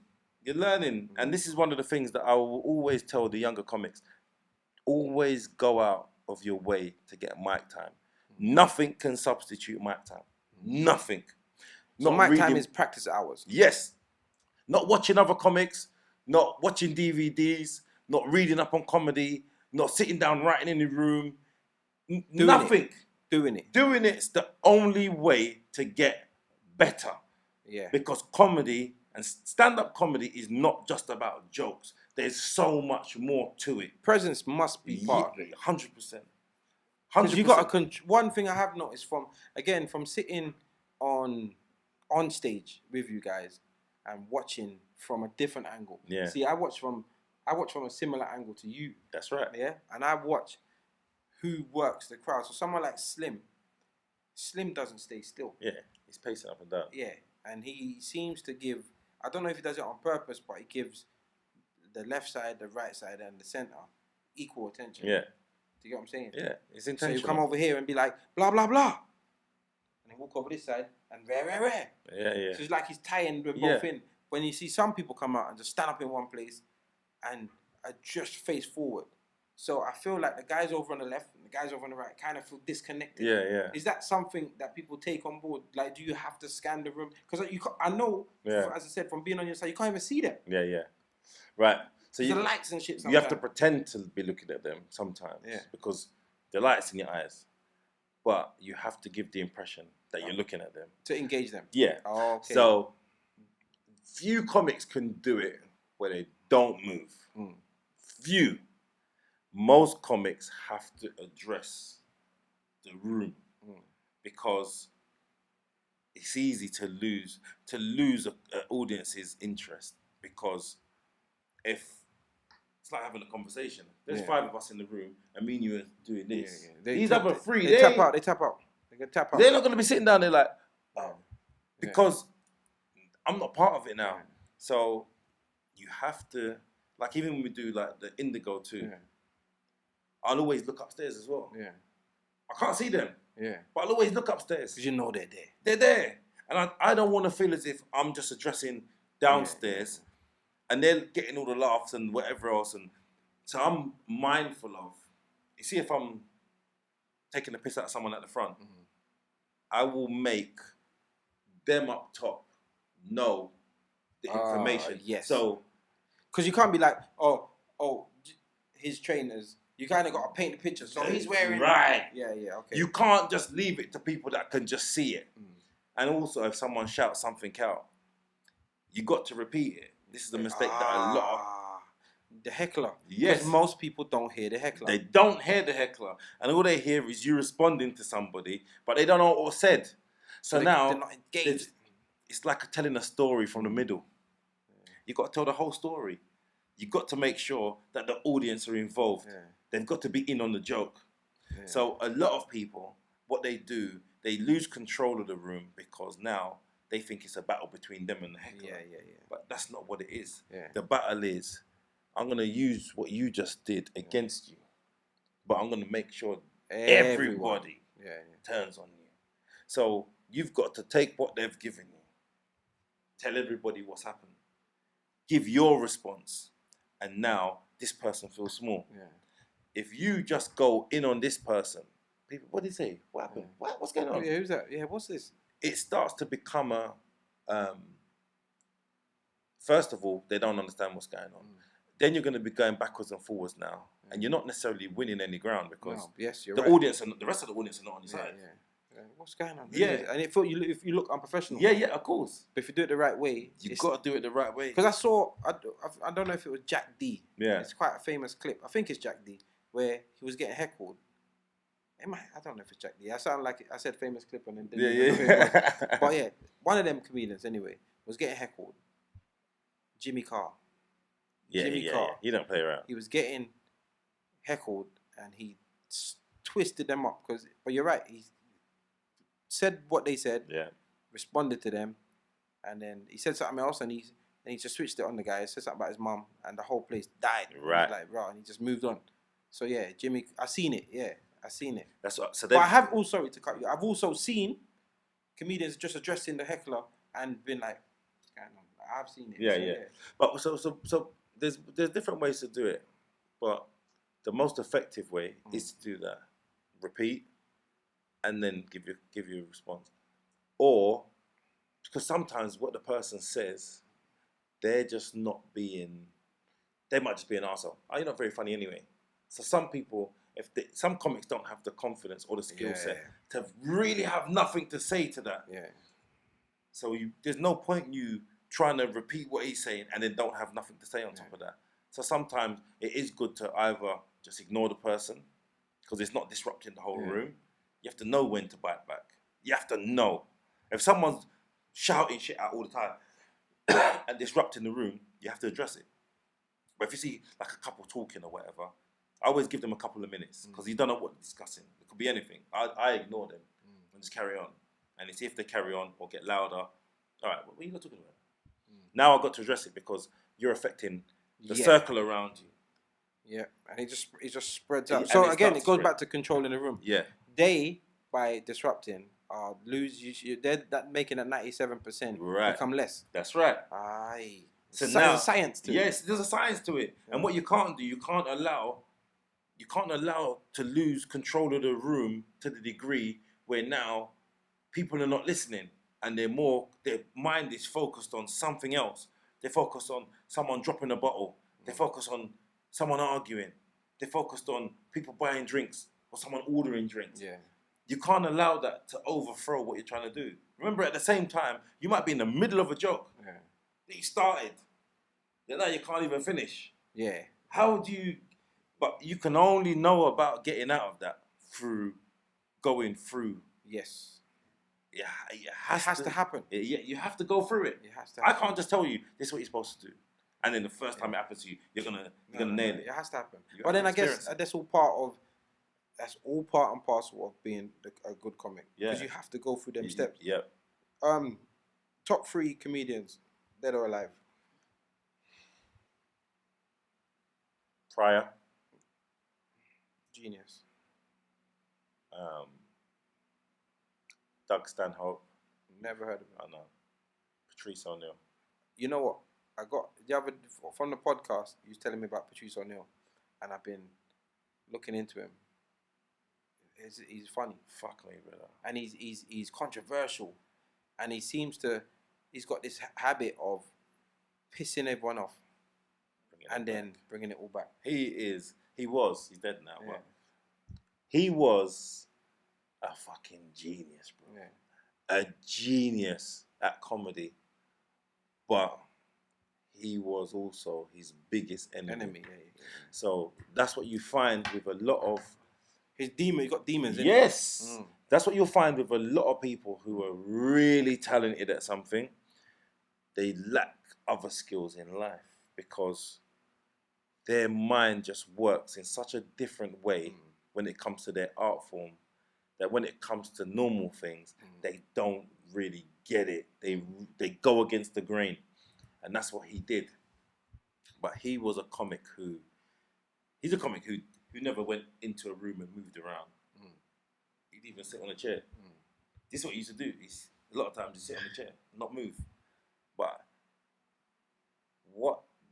And this is one of the things that I will always tell the younger comics. Always go out of your way to get mic time. Nothing can substitute mic time. Nothing. So mic time is practice hours. Yes. Not watching other comics, not watching DVDs, not reading up on comedy, not sitting down writing in the room. Nothing. Doing it. Doing it's the only way to get better. Yeah. Because comedy and stand-up comedy is not just about jokes. There's so much more to it. Presence must be part of it. 100%. Because you got one thing I have noticed from sitting on stage with you guys and watching from a different angle. Yeah. See, I watch from a similar angle to you. That's right. Yeah, and I watch who works the crowd. So someone like Slim doesn't stay still. Yeah, he's pacing up and down. Yeah, and he seems to give. I don't know if he does it on purpose, but he gives the left side, the right side, and the center equal attention. Yeah. Do you get what I'm saying? Yeah, it's intentional. So you come over here and be like, blah, blah, blah. And then walk over this side and rare. Yeah, yeah. So it's like he's tying them both in. When you see some people come out and just stand up in one place and just face forward. So I feel like the guys over on the left and the guys over on the right kind of feel disconnected. Yeah, yeah. Is that something that people take on board? Like, do you have to scan the room? Because I know, as I said, from being on your side, you can't even see them. Yeah, yeah. Right. So the lights and shit sometimes. You have to pretend to be looking at them sometimes. Yeah. Because the light's in your eyes. But you have to give the impression that you're looking at them. To engage them. Yeah. Oh, okay. So few comics can do it where they don't move. Few. Most comics have to address the room because it's easy to lose an audience's interest, because if it's like having a conversation, there's 5 of us in the room and me and you are doing this. These other 3, they tap out. They can tap out. They're not going to be sitting down there like, because I'm not part of it now. So you have to, like, even when we do like the Indigo too, I'll always look upstairs as well. Yeah. I can't see them. Yeah. But I'll always look upstairs. Because you know they're there. They're there. And I don't want to feel as if I'm just addressing downstairs and they're getting all the laughs and whatever else. And so I'm mindful of, you see, if I'm taking the piss out of someone at the front, I will make them up top know the information. Yes. So, because you can't be like, his trainers. You kind of got to paint the picture. So he's wearing... Right. Yeah, okay. You can't just leave it to people that can just see it. And also, if someone shouts something out, you got to repeat it. This is a mistake that a lot of... The heckler. Yes. Because most people don't hear the heckler. They don't hear the heckler. And all they hear is you responding to somebody, but they don't know what was said. So now, they're not engaged. It's like telling a story from the middle. You got to tell the whole story. You got to make sure that the audience are involved. Yeah. They've got to be in on the joke. Yeah. So a lot of people, what they do, they lose control of the room because now they think it's a battle between them and the heckler. Yeah. But that's not what it is. Yeah. The battle is, I'm going to use what you just did against you, but I'm going to make sure everybody turns on you. So you've got to take what they've given you, tell everybody what's happened, give your response, and now this person feels small. Yeah. If you just go in on this person, people, what did he say? What happened? What's going on? Yeah, who's that? Yeah, what's this? It starts to become a... first of all, they don't understand what's going on. Then you're going to be going backwards and forwards now. And you're not necessarily winning any ground because the audience and the rest of the audience are not on your side. Yeah. What's going on? Yeah. And if you look unprofessional. Yeah, of course. But if you do it the right way. You've got to do it the right way. Because I don't know if it was Jack D. Yeah. It's quite a famous clip. I think it's Jack D. Where he was getting heckled. I don't know if it's Jack D. I sound like I said famous clip and then didn't. But yeah, one of them comedians anyway was getting heckled. Jimmy Carr. Jimmy Carr. He don't play around. He was getting heckled and he twisted them up but you're right. He said what they said. Yeah. Responded to them, and then he said something else, and he just switched it on the guy. He said something about his mum, and the whole place died. Right. Like raw, and he just moved on. So yeah, Jimmy, I seen it. Yeah, I seen it. That's what. So but I have also, sorry to cut you. I've also seen comedians just addressing the heckler and been like, "What's going on?" I've seen it. Yeah. But so there's different ways to do it, but the most effective way is to do that. Repeat, and then give you a response, or because sometimes what the person says, they're just not being they might just be an arsehole. Oh, you're not very funny anyway. So some people, some comics don't have the confidence or the skill set to really have nothing to say to that. Yeah. So there's no point in you trying to repeat what he's saying and then don't have nothing to say on top of that. So sometimes it is good to either just ignore the person because it's not disrupting the whole room. You have to know when to bite back. You have to know. If someone's shouting shit out all the time and disrupting the room, you have to address it. But if you see like a couple talking or whatever, I always give them a couple of minutes because you don't know what they're discussing. It could be anything. I ignore them and just carry on. And see if they carry on or get louder. All right, what are you talking about? Now I've got to address it because you're affecting the circle around you. Yeah, and it just spreads out. So again, it goes back to controlling the room. Yeah. They, by disrupting, they're making that 97% become less. That's right. Aye. So now, there's a science to it. Yes, there's a science to it. And what you can't do, you can't allow to lose control of the room to the degree where now people are not listening and their mind is focused on something else. They're focused on someone dropping a bottle. They're focused on someone arguing. They're focused on people buying drinks or someone ordering drinks. Yeah. You can't allow that to overthrow what you're trying to do. Remember, at the same time, you might be in the middle of a joke that you started. Then now you can't even finish. Yeah. How do you... But you can only know about getting out of that through going through. Yes. Yeah, it has to happen. You have to go through it. It has to happen. I can't just tell you this is what you're supposed to do, and then the first time it happens to you, you're gonna nail it. It has to happen. But then I guess that's all part and parcel of being a good comic. Yeah. Because you have to go through them steps. Yeah. Top 3 comedians, dead or alive. Pryor. Genius. Doug Stanhope. Never heard of him. I know. Patrice O'Neill. You know what? I got from the podcast. He was telling me about Patrice O'Neill, and I've been looking into him. He's funny. Fuck me, brother. And he's controversial, and he's got this habit of pissing everyone off, and then bringing it all back. He's dead now, Yeah. but he was a fucking genius, bro. Yeah. A genius at comedy, but he was also his biggest enemy. So that's what you find with a lot of his demon. He got demons. Yes, that's what you'll find with a lot of people who are really talented at something. They lack other skills in life because their mind just works in such a different way when it comes to their art form, that when it comes to normal things, they don't really get it. They go against the grain. And that's what he did. But he was a comic who never went into a room and moved around. He'd even sit on a chair. This is what he used to do. A lot of times he'd sit on a chair, not move. But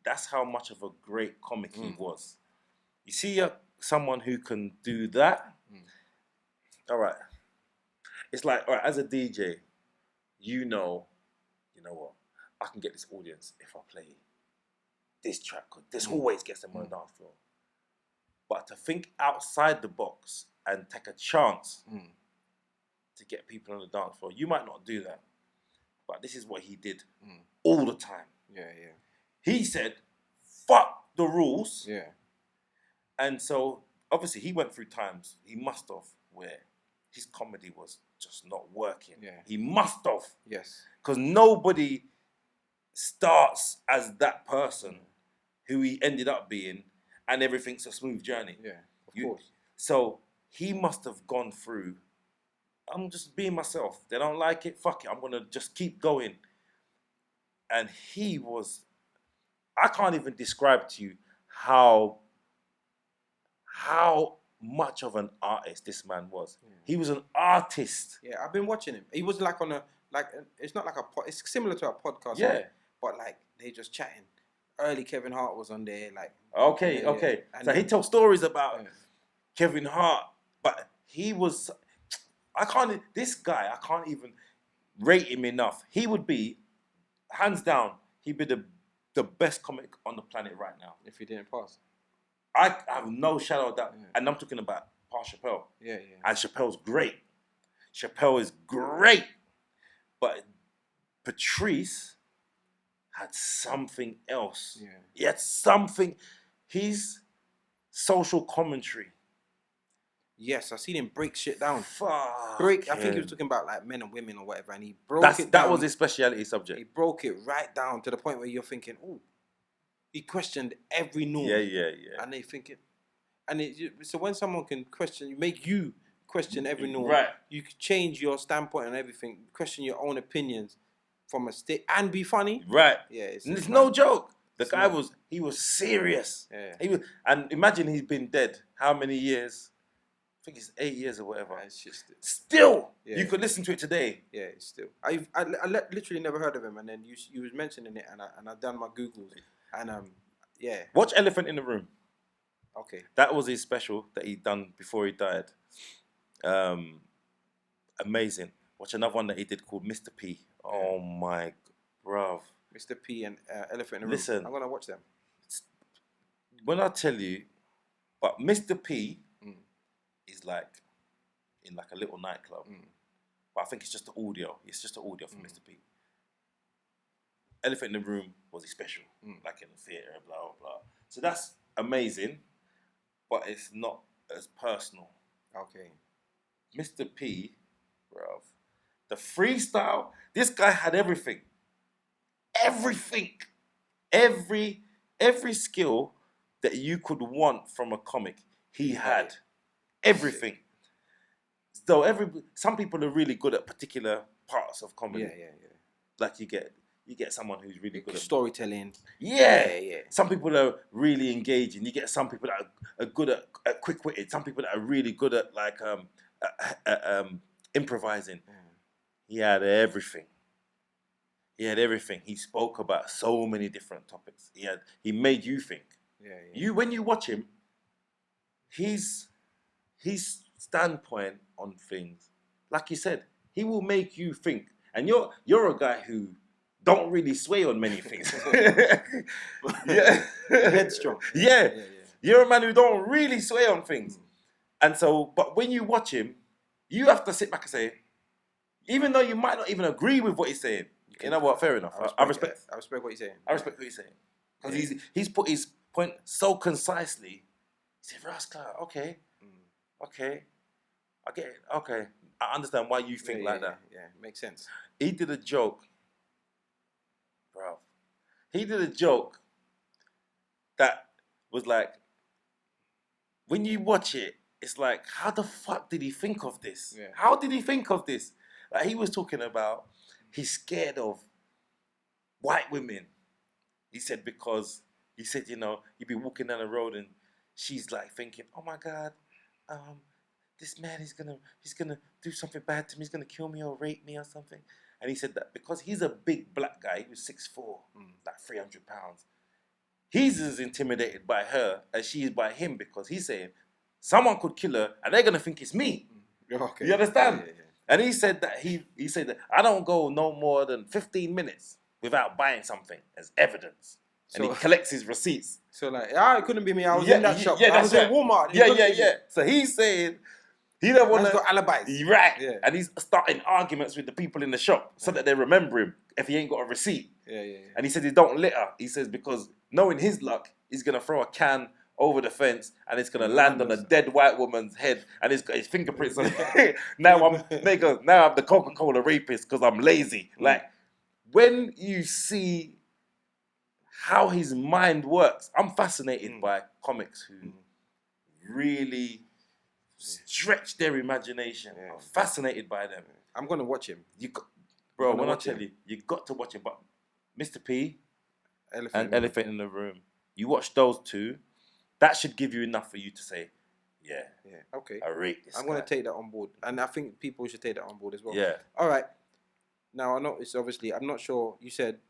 that's how much of a great comic he was. You see someone who can do that, all right. It's like, all right, as a DJ, you know what? I can get this audience if I play this track, because this always gets them on the dance floor. But to think outside the box and take a chance to get people on the dance floor, you might not do that. But this is what he did all the time. Yeah. He said, fuck the rules. Yeah. And so, obviously, he went through times, he must have, where his comedy was just not working. Yeah. He must have. Yes. Because nobody starts as that person who he ended up being, and everything's a smooth journey. Yeah, of course. So he must have gone through, I'm just being myself. They don't like it, fuck it. I'm going to just keep going. And I can't even describe to you how much of an artist this man was. Yeah. He was an artist. Yeah, I've been watching him. He was like it's not like it's similar to a podcast. Yeah. But like, they just chatting. Early Kevin Hart was on there, like. Okay. So he tells stories about Kevin Hart, but I can't even rate him enough. He would be, hands down, he'd be the the best comic on the planet right now. If he didn't pass. I have no shadow of doubt. Yeah. And I'm talking about Paul Chappelle. Yeah. And Chappelle's great. Chappelle is great. But Patrice had something else. Yeah. He had something. His social commentary. Yes, I seen him break shit down. Fuck. I think he was talking about like men and women or whatever, and he broke it down. That was his speciality subject. He broke it right down to the point where you're thinking, oh, he questioned every norm. Yeah. And they thinking, so when someone can make you question every norm, right? You can change your standpoint and everything, question your own opinions from a state and be funny, right? Yeah, it's no joke. The guy mad. he was serious. Yeah. And imagine he's been dead how many years? I think it's 8 years or whatever. It's just still, you could listen to it today. Yeah, it's still. I literally never heard of him, and then you was mentioning it, and I done my Googles, and yeah. Watch Elephant in the Room. Okay. That was his special that he done before he died. Amazing. Watch another one that he did called Mr. P. Oh my, bruv. Mr. P and Elephant in the Room. Listen, I'm gonna watch them. When I tell you, but Mr. P is like in like a little nightclub. But I think it's just the audio. It's just the audio for Mr. P. Elephant in the Room was his special, like in the theatre, blah, blah, blah. So that's amazing, but it's not as personal. Okay. Mr. P, bruv, the freestyle, this guy had everything. Everything. Every skill that you could want from a comic, he had. Everything. So some people are really good at particular parts of comedy. Yeah. Like you get someone who's really good at storytelling. Yeah. Some people are really engaging. You get some people that are good at quick-witted. Some people that are really good at like improvising. He had everything. He spoke about so many different topics. He made you think. Yeah. When you watch him, his standpoint on things, like you said, he will make you think. And you're a guy who don't really sway on many things. Yeah. Headstrong. Yeah. You're a man who don't really sway on things. And so, but when you watch him, you have to sit back and say, even though you might not even agree with what he's saying, you know what? Fair enough. I respect what he's saying. I respect what he's saying. Because he's put his point so concisely. He said, Rascal, okay. I get it. Okay. I understand why you think like that. Yeah, makes sense. He did a joke. Bro. He did a joke that was like, when you watch it, it's like, how the fuck did he think of this? Yeah. How did he think of this? Like he was talking about, he's scared of white women. He said because, you know, you'd be walking down the road and she's like thinking, oh my God, this man is he's gonna do something bad to me. He's gonna kill me or rape me or something. And he said that because he's a big black guy, he was 6'4", like 300 pounds. He's as intimidated by her as she is by him because he's saying someone could kill her and they're gonna think it's me. Okay. You understand? Yeah. And he said that he said that I don't go no more than 15 minutes without buying something as evidence. And he collects his receipts. So like, it couldn't be me. I was in that shop. I was in Walmart. Yeah. So he's saying he don't want to got alibis. Right. Yeah. And he's starting arguments with the people in the shop so that they remember him if he ain't got a receipt. Yeah. And he said he don't litter. He says because knowing his luck, he's gonna throw a can over the fence and it's gonna land on a dead white woman's head and it's got his fingerprints on it. Now I'm the Coca-Cola rapist because I'm lazy. Like when you see how his mind works, I'm fascinated by comics who really stretch their imagination. I'm fascinated by them. I'm gonna watch him. Bro, when I tell you, you got to watch him. But Mr. P and Elephant in the Room, you watch those two, that should give you enough for you to say, okay, I rate this. I'm gonna take that on board, and I think people should take that on board as well. Yeah. All right. Now I know it's obviously. I'm not sure. You said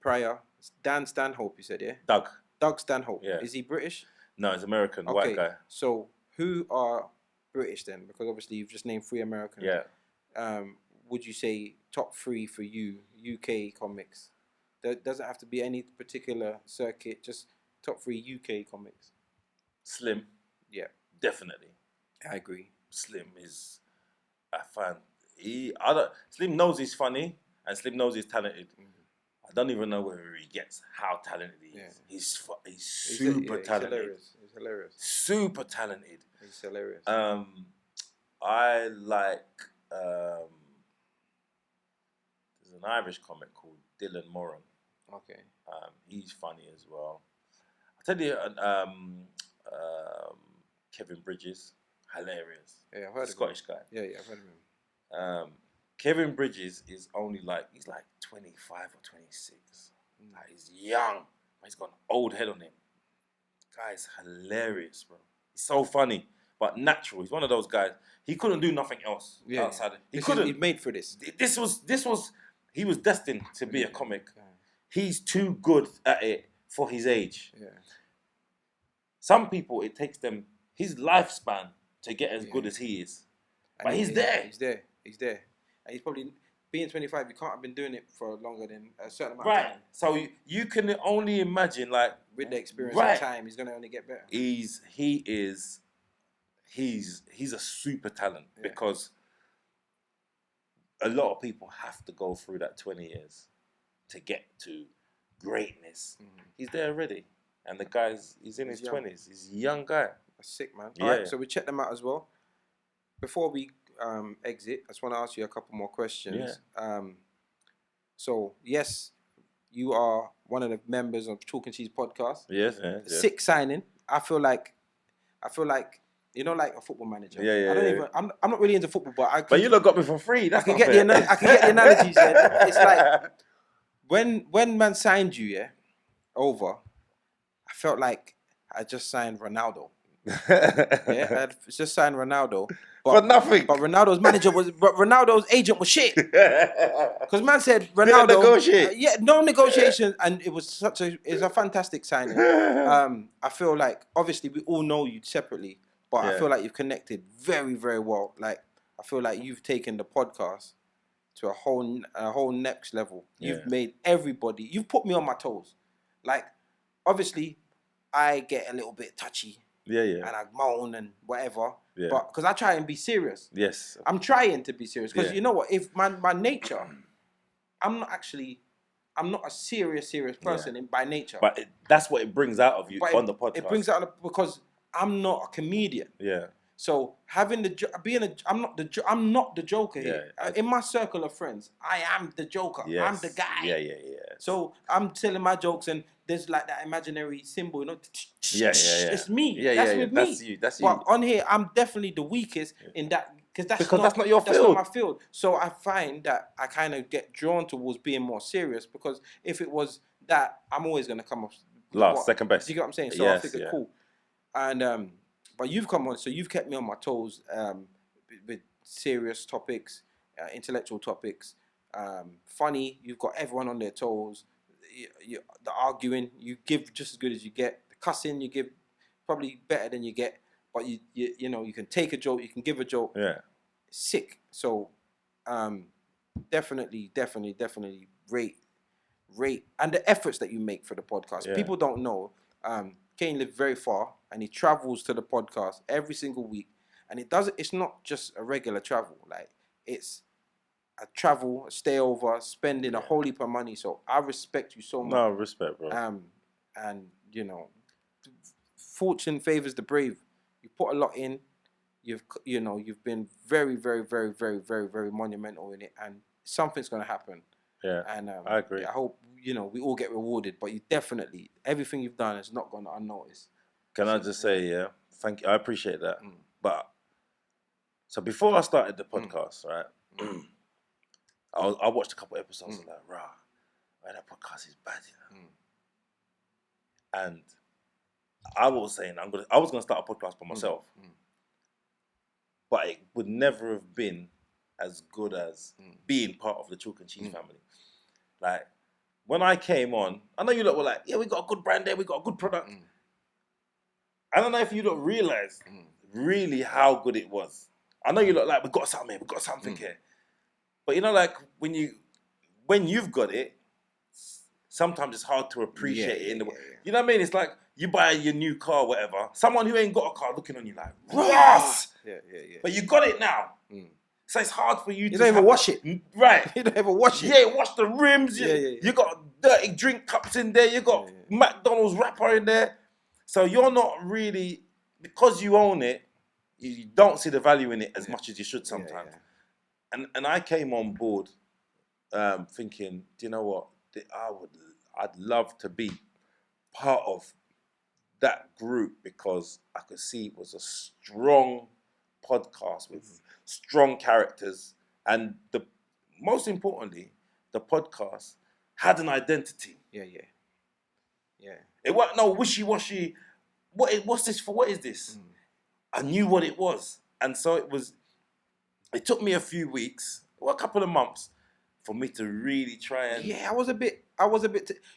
prior Dan Stanhope. You said Doug Stanhope. Yeah. Is he British? No, he's American. White guy. So who are British then? Because obviously you've just named 3 Americans. Yeah. Would you say top 3 for you UK comics? There doesn't have to be any particular circuit. Just top 3 UK comics. Slim, Yeah, definitely. I agree. Slim is, I find Slim knows he's funny and Slim knows he's talented. I don't even know whether he gets how talented he is. He's super talented. He's hilarious. Super talented. He's hilarious. I like. There's an Irish comic called Dylan Moran. Okay. He's funny as well. I tell you, Kevin Bridges, hilarious. Yeah, I've heard Scottish of him. guy. Yeah, I've heard of him. Kevin Bridges is only he's like 25 or 26. Like, he's young, but he's got an old head on him. Guy's hilarious, bro. He's so funny, but natural. He's one of those guys. He couldn't do nothing else outside. He couldn't. He's made for this. He was destined to be a comic. Yeah. He's too good at it for his age. Yeah. Some people, it takes them his lifespan to get as good as he is. But he's there. He's there. And he's probably, being 25, you can't have been doing it for longer than a certain amount of time. So you can only imagine, like, with the experience of time, he's going to only get better. He's a super talent because a lot of people have to go through that 20 years to get to greatness. He's there already. And the he's in his 20s. He's a young guy. That's sick, man. All right, so we check them out as well. Before we exit, I just want to ask you a couple more questions. Yeah. So, yes, you are one of the members of Chalk and Cheese podcast. Yes. Sick signing. I feel like, you know, like a football manager. I'm not really into football, but you lot got me for free. I can get the analogies. Yeah. It's like when man signed you, over. I felt like I just signed Ronaldo. I just signed Ronaldo. For nothing. But Ronaldo's agent was shit. Because man said Ronaldo. Didn't negotiate. No negotiation, and it was it's a fantastic signing. I feel like obviously we all know you separately, but I feel like you've connected very, very well. Like I feel like you've taken the podcast to a whole next level. You've made everybody. You've put me on my toes. Like obviously, I get a little bit touchy. And I moan and whatever. Yeah. But because I try and be serious. Yes. I'm trying to be serious. Because you know what? If my nature, I'm not a serious person by nature. But that's what it brings out of you on the podcast. It brings out because I'm not a comedian. Yeah. So having I'm not the Joker here. In my circle of friends, I am the Joker. Yes. I'm the guy. Yeah. So I'm telling my jokes and there's like that imaginary symbol, you know. It's me. That's with me. That's you. But on here, I'm definitely the weakest in that because that's not your field. That's not my field. So I find that I kind of get drawn towards being more serious because if it was that, I'm always going to come up last, second best. Do you get what I'm saying? So I think it's cool. And but you've come on, so you've kept me on my toes with serious topics, intellectual topics, funny. You've got everyone on their toes. The arguing, you give just as good as you get. The cussing, you give probably better than you get. But you know, you can take a joke, you can give a joke. Yeah. Sick. So definitely rate and the efforts that you make for the podcast. Yeah. People don't know. Kane lives very far and he travels to the podcast every single week. And it's not just a regular travel. Like it's a travel, a stay over, spending a whole heap of money. So I respect you so much. No, respect, bro. And you know, fortune favors the brave. You put a lot in. You've been very, very, very, very, very, very monumental in it, and something's gonna happen. Yeah, and I agree. I hope we all get rewarded, but you definitely everything you've done has not gone unnoticed. Can I just say, thank you. I appreciate that. But so before I started the podcast, right? I watched a couple episodes and like, rah, that podcast is bad, And I was saying I was gonna start a podcast by myself, but it would never have been as good as being part of the Chalk and Cheese family. Like when I came on, I know you lot were like, yeah, we got a good brand there, we got a good product. I don't know if you lot realised really how good it was. I know you lot like, we got something here, we got something here. But you know, like when you've got it, sometimes it's hard to appreciate it in the way. Yeah. You know what I mean? It's like you buy your new car, whatever. Someone who ain't got a car looking on you like, Ross! Yeah. But you got it now. So it's hard for you to... don't even wash it. Right. You don't even wash it. Yeah, wash the rims. Yeah. You got dirty drink cups in there. You got McDonald's wrapper in there. So you're not really... Because you own it, you don't see the value in it as much as you should sometimes. And I came on board thinking, do you know what? I'd love to be part of that group because I could see it was a strong podcast with strong characters, and most importantly, the podcast had an identity. Yeah. It wasn't no wishy-washy. What's this for? What is this? I knew what it was, and so it was. It took me a few weeks, or a couple of months, for me to really try and. Yeah, I was a bit.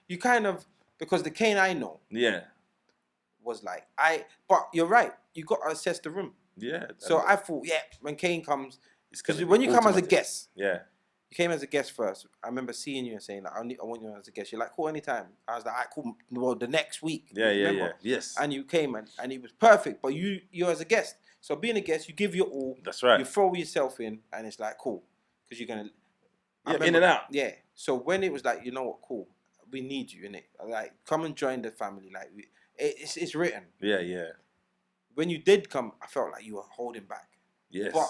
You kind of, because the Kane I know. Yeah. Was like but you're right. You got to assess the room. Yeah. So I thought, when Kane comes, because when you come as a guest, you came as a guest first. I remember seeing you and saying like, I want you as a guest. You're like, cool, anytime. I was like, alright, cool. Well, the next week. Yeah. Yes. And you came and it was perfect. But you as a guest. So being a guest, you give your all. That's right. You throw yourself in, and it's like cool, because you're gonna. In and out. Yeah. So when it was like, you know what, cool, we need you in it. Like, come and join the family. Like, it's written. Yeah. When you did come, I felt like you were holding back. Yes. But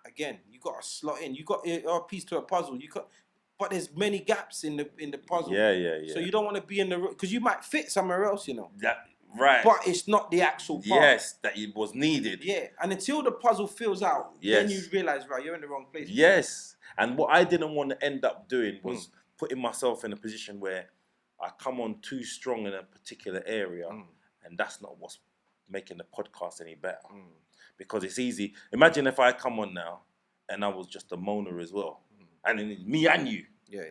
again, you got to slot in. You got a piece to a puzzle. But there's many gaps in the puzzle. Yeah. So you don't want to be in the because you might fit somewhere else, you know. Right. But it's not the actual part. Yes, that it was needed. Yeah, and until the puzzle fills out, then you realise, right, you're in the wrong place. Yes, and what I didn't want to end up doing was putting myself in a position where I come on too strong in a particular area, and that's not what's making the podcast any better. Because it's easy. Imagine if I come on now and I was just a moaner as well, and then it's me and you. Yeah.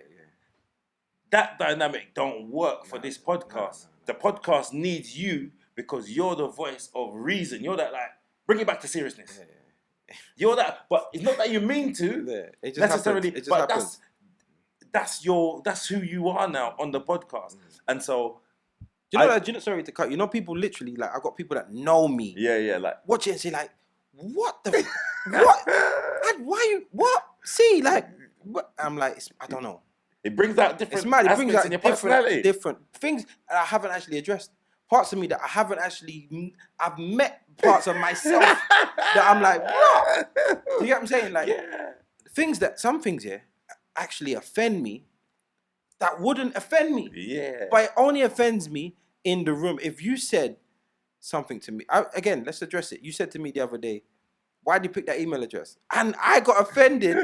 That dynamic don't work for this podcast. No. The podcast needs you because you're the voice of reason. You're that, like, bring it back to seriousness. Yeah. You're that, but it's not that you mean to it just necessarily. It just but happens. that's who you are now on the podcast. And so, sorry to cut. You know, people literally, like, I got people that know me. Yeah, like watch it and say like, what the what? Like, why you what? See, like, what? I'm like, I don't know. It brings out different. It's mad. It brings out in your personality. different things I haven't actually addressed. Parts of me that I haven't actually. I've met parts of myself that I'm like, what? Do you get what I'm saying? Like, some things actually offend me. That wouldn't offend me. Yeah. But it only offends me in the room. If you said something to me, again, let's address it. You said to me the other day, why did you pick that email address? And I got offended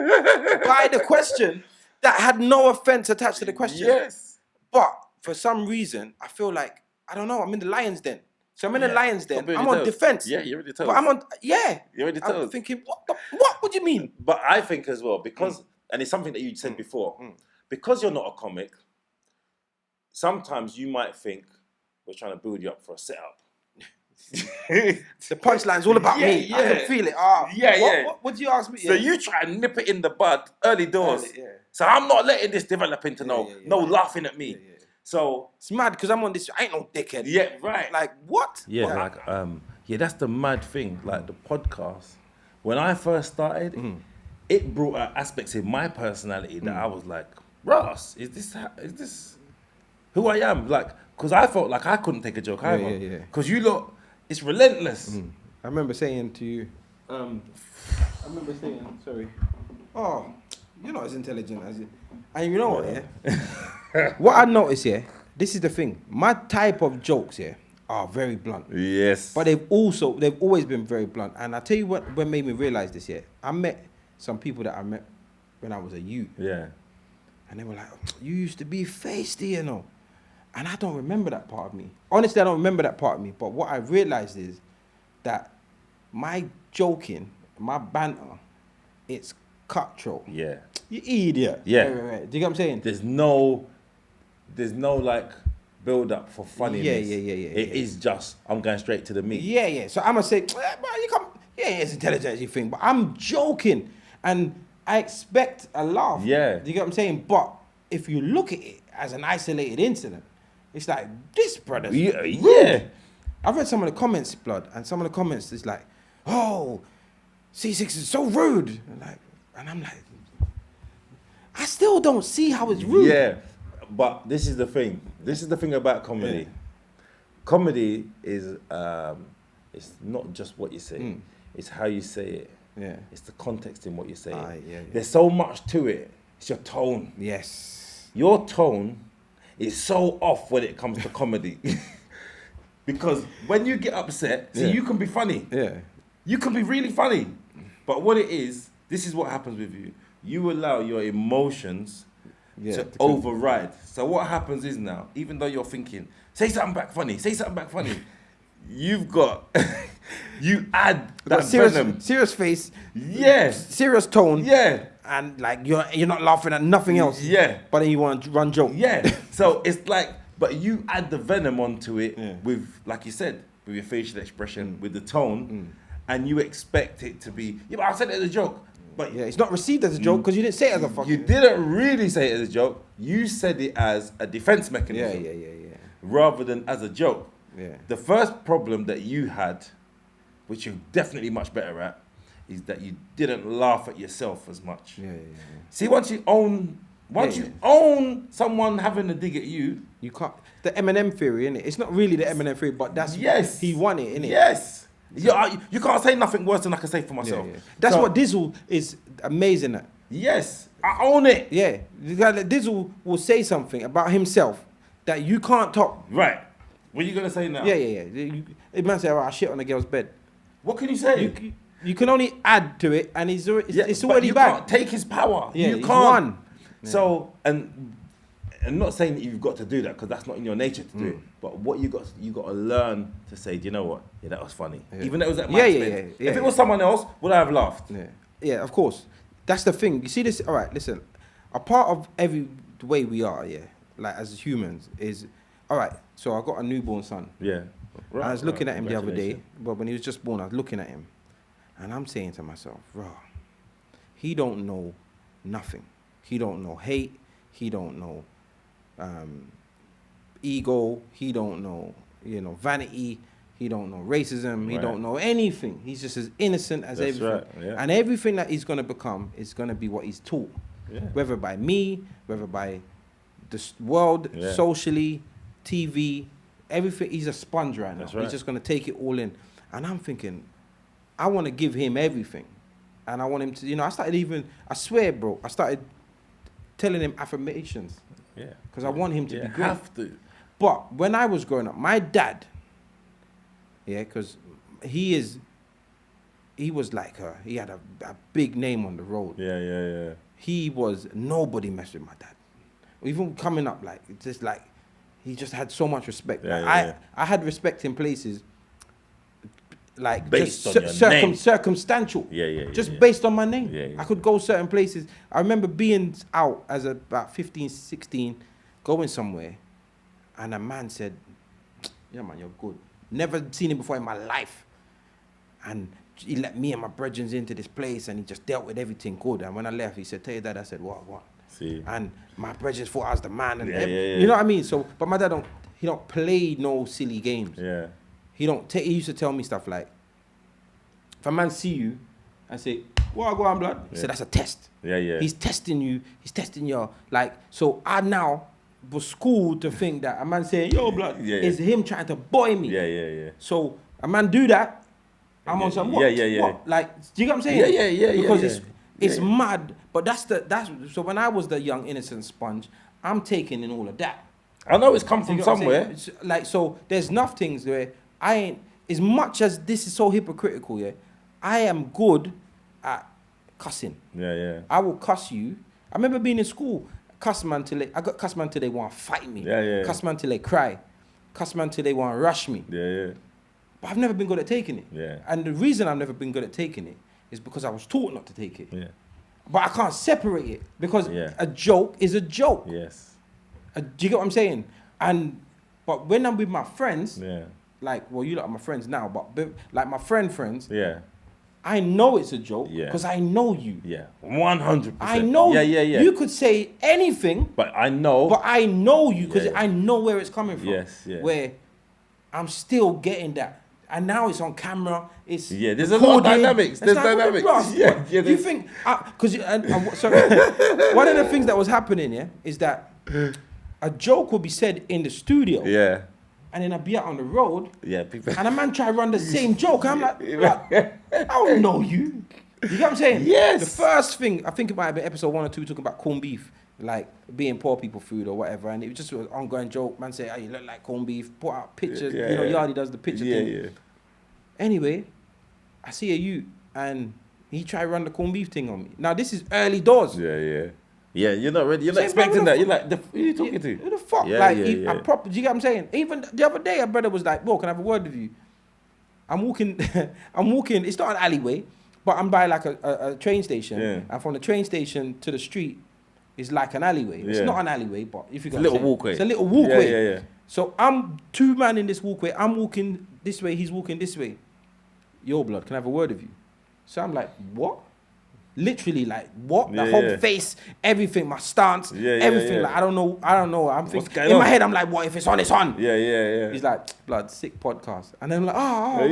by the question that had no offense attached to the question. Yes. But for some reason, I feel like, I don't know, I'm in the lion's den. So I'm in the lion's den. I'm on defense. Yeah, you're already told. But I'm on, You're already told. I'm thinking, what do you mean? But I think as well, because, and it's something that you said before, because you're not a comic, sometimes you might think we're trying to build you up for a setup. The punchline's all about me. I can feel it. What do you ask me? So you try and nip it in the bud early doors. So I'm not letting this develop into no laughing at me. So it's mad because I'm on this. I ain't no dickhead. Yeah, right. Like what? Yeah, that's the mad thing. Like the podcast, when I first started, it brought out aspects in my personality that I was like, Ross, is this who I am? Like, because I felt like I couldn't take a joke either. Because you lot, it's relentless. I remember saying to you, sorry, oh, you're not as intelligent as you. And you know what, what I noticed, this is the thing. My type of jokes, are very blunt. Yes. But they've always been very blunt. And I tell you what made me realize this, I met some people that I met when I was a youth. Yeah. And they were like, you used to be feisty, you know. And I don't remember that part of me. Honestly, I don't remember that part of me. But what I realized is that my joking, my banter, it's cutthroat. Yeah. You idiot. Yeah. Right. Do you get what I'm saying? There's no like build up for funniness. It is just, I'm going straight to the meat. Yeah. So I'm going to say, you come, it's intelligent as you think, but I'm joking. And I expect a laugh. Yeah. Do you get what I'm saying? But if you look at it as an isolated incident. It's like, this brother's rude. Yeah. I've read some of the comments, blood, and some of the comments is like, oh, C6 is so rude. And I'm like, I still don't see how it's rude. Yeah, but this is the thing. This is the thing about comedy. Yeah. Comedy is, it's not just what you say. It's how you say it. Yeah. It's the context in what you say. Yeah. There's so much to it. It's your tone. Yes. Your tone is so off when it comes to comedy. Because when you get upset, see, you can be funny. Yeah. You can be really funny. But what it is, this is what happens with you. You allow your emotions to override. So what happens is now, even though you're thinking, say something back funny, you've got, you add that venom. Serious face. Yeah. Serious tone. Yeah. And like you're not laughing at nothing else. Yeah. But then you want to run joke. Yeah. So it's like, but you add the venom onto it with, like you said, with your facial expression, with the tone, and you expect it to be, yeah, but I said it as a joke. But yeah, it's not received as a joke because you didn't say it as a fucking. You didn't really say it as a joke. You said it as a defense mechanism. Yeah. Rather than as a joke. Yeah. The first problem that you had, which you're definitely much better at, is that you didn't laugh at yourself as much. Yeah. See, once you own someone having a dig at you, you can't. The Eminem theory, innit? It's not really the Eminem theory, but that's he won it, innit? Yes. You can't say nothing worse than I can say for myself. Yeah. That's what Dizzle is amazing at. Yes, I own it. Yeah, the guy that Dizzle will say something about himself that you can't top. Right. What are you gonna say now? Yeah. A man say, "Oh, I shit on a girl's bed." What can you say? You can only add to it, and it's but already you bad. can't take his power. Yeah, you he's can't. won. So I'm not saying that you've got to do that because that's not in your nature to do it. But what you got to learn to say, do you know what? Yeah, that was funny. Yeah. Even though it was at my expense. If it was someone else, would I have laughed? Yeah, of course. That's the thing. You see this? All right, listen. A part of the way we are, like as humans, is all right. So I got a newborn son. Yeah. Right, I was looking at him the other day, but when he was just born, I was looking at him, and I'm saying to myself, "Bro, he don't know nothing. He don't know hate. He don't know ego. He don't know, vanity. He don't know racism. He don't know anything. He's just as innocent as everything. Right, yeah. And everything that he's gonna become is gonna be what he's taught, whether by me, whether by the world, socially, TV, everything. He's a sponge right now. He's just gonna take it all in. And I'm thinking, I want to give him everything, and I want him to. I swear, bro, I started telling him affirmations. Yeah. Because I want him to be great. Have to. But when I was growing up, my dad, because he was like her. He had a big name on the road. Yeah. Nobody messed with my dad. Even coming up, he just had so much respect. I had respect in places like based just on your name. Circumstantial. Just based on my name. Yeah. I could go certain places. I remember being out as about 15, 16, going somewhere, and a man said, "Yeah, man, you're good. Never seen him before in my life." And he let me and my brethren into this place, and he just dealt with everything good. And when I left, he said, "Tell your dad." I said, "What?" See. And my brethren thought I was the man. And Yeah. You know what I mean? So, but my dad don't play no silly games. Yeah. He used to tell me stuff like, if a man see you and say, "What go on, blood?" He said, "That's a test." Yeah. He's testing you. He's testing your So I now was schooled to think that a man saying, "Yo, blood," is him trying to boy me. Yeah. So a man do that, I'm on some what? Yeah. What? Do you get what I'm saying? Yeah. Because it's mad. But that's so when I was the young innocent sponge, I'm taking in all of that. I know it's come from somewhere. So there's enough things where I ain't, as much as this is so hypocritical, I am good at cussing. Yeah. I will cuss you. I remember being in school, cuss man till they want to fight me. Yeah. Cuss man till they cry. Cuss man till they want to rush me. Yeah. But I've never been good at taking it. Yeah. And the reason I've never been good at taking it is because I was taught not to take it. Yeah. But I can't separate it because a joke is a joke. Yes. Do you get what I'm saying? But when I'm with my friends, Yeah. you lot are my friends now, but like my friends, Yeah. I know it's a joke Yeah. because I know you. Yeah, 100%. I know. Yeah. You could say anything, But I know. but I know you because Yeah. I know where it's coming from. Yes, yeah. Where I'm still getting that. And now it's on camera. It's There's a lot of recorded. dynamics. There's dynamics. You think because sorry, one of the things that was happening is that a joke will be said in the studio. Yeah. And then I'd be out on the road. Yeah, people. And a man try to run the same joke. I'm like, I don't know you. You get what I'm saying? Yes. The first thing, I think it might have been episode 1 or 2, talking about corned beef, like being poor people food or whatever. And it was just an ongoing joke. Man say, you look like corned beef. Put out pictures. Yardy does the picture thing. Yeah. Anyway, I see a youth and he tried to run the corned beef thing on me. Now, this is early doors. Yeah. Yeah, you're not ready. You're not Same expecting brother. that. You're like, who are you talking to? Who the fuck? Yeah, like, yeah, do you get what I'm saying? Even the other day, a brother was like, "Bro, can I have a word with you?" I'm walking. It's not an alleyway, but I'm by like a train station, and from the train station to the street is like an alleyway. It's not an alleyway, but if you got a little walkway. It's a little walkway. Yeah. So I'm 2 man in this walkway. I'm walking this way. He's walking this way. Yo, blood, can I have a word with you? So I'm like, what? Literally, like, what? The whole face, everything, my stance, everything. Like, I don't know. I'm thinking in my head, I'm like, what if it's on? It's on. Yeah. He's like, blood, sick podcast, and then I'm like, oh.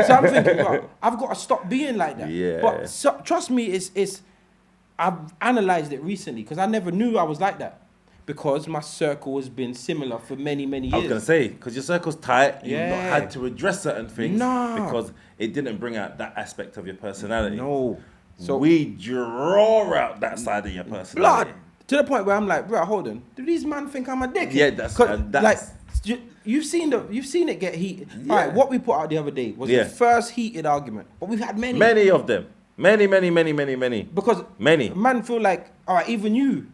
So I'm thinking, bro, I've got to stop being like that. Yeah. But trust me, it's. I've analyzed it recently because I never knew I was like that. Because my circle has been similar for many, many years. I was going to say, because your circle's tight, you've not had to address certain things because it didn't bring out that aspect of your personality. No. So we draw out that side of your personality. Blood, to the point where I'm like, bro, hold on. Do these man think I'm a dick? Yeah, that's like, you've seen it get heated. Yeah. All right, what we put out the other day was the first heated argument, but we've had many. Many of them. Many. Because many man feel like, all right, even you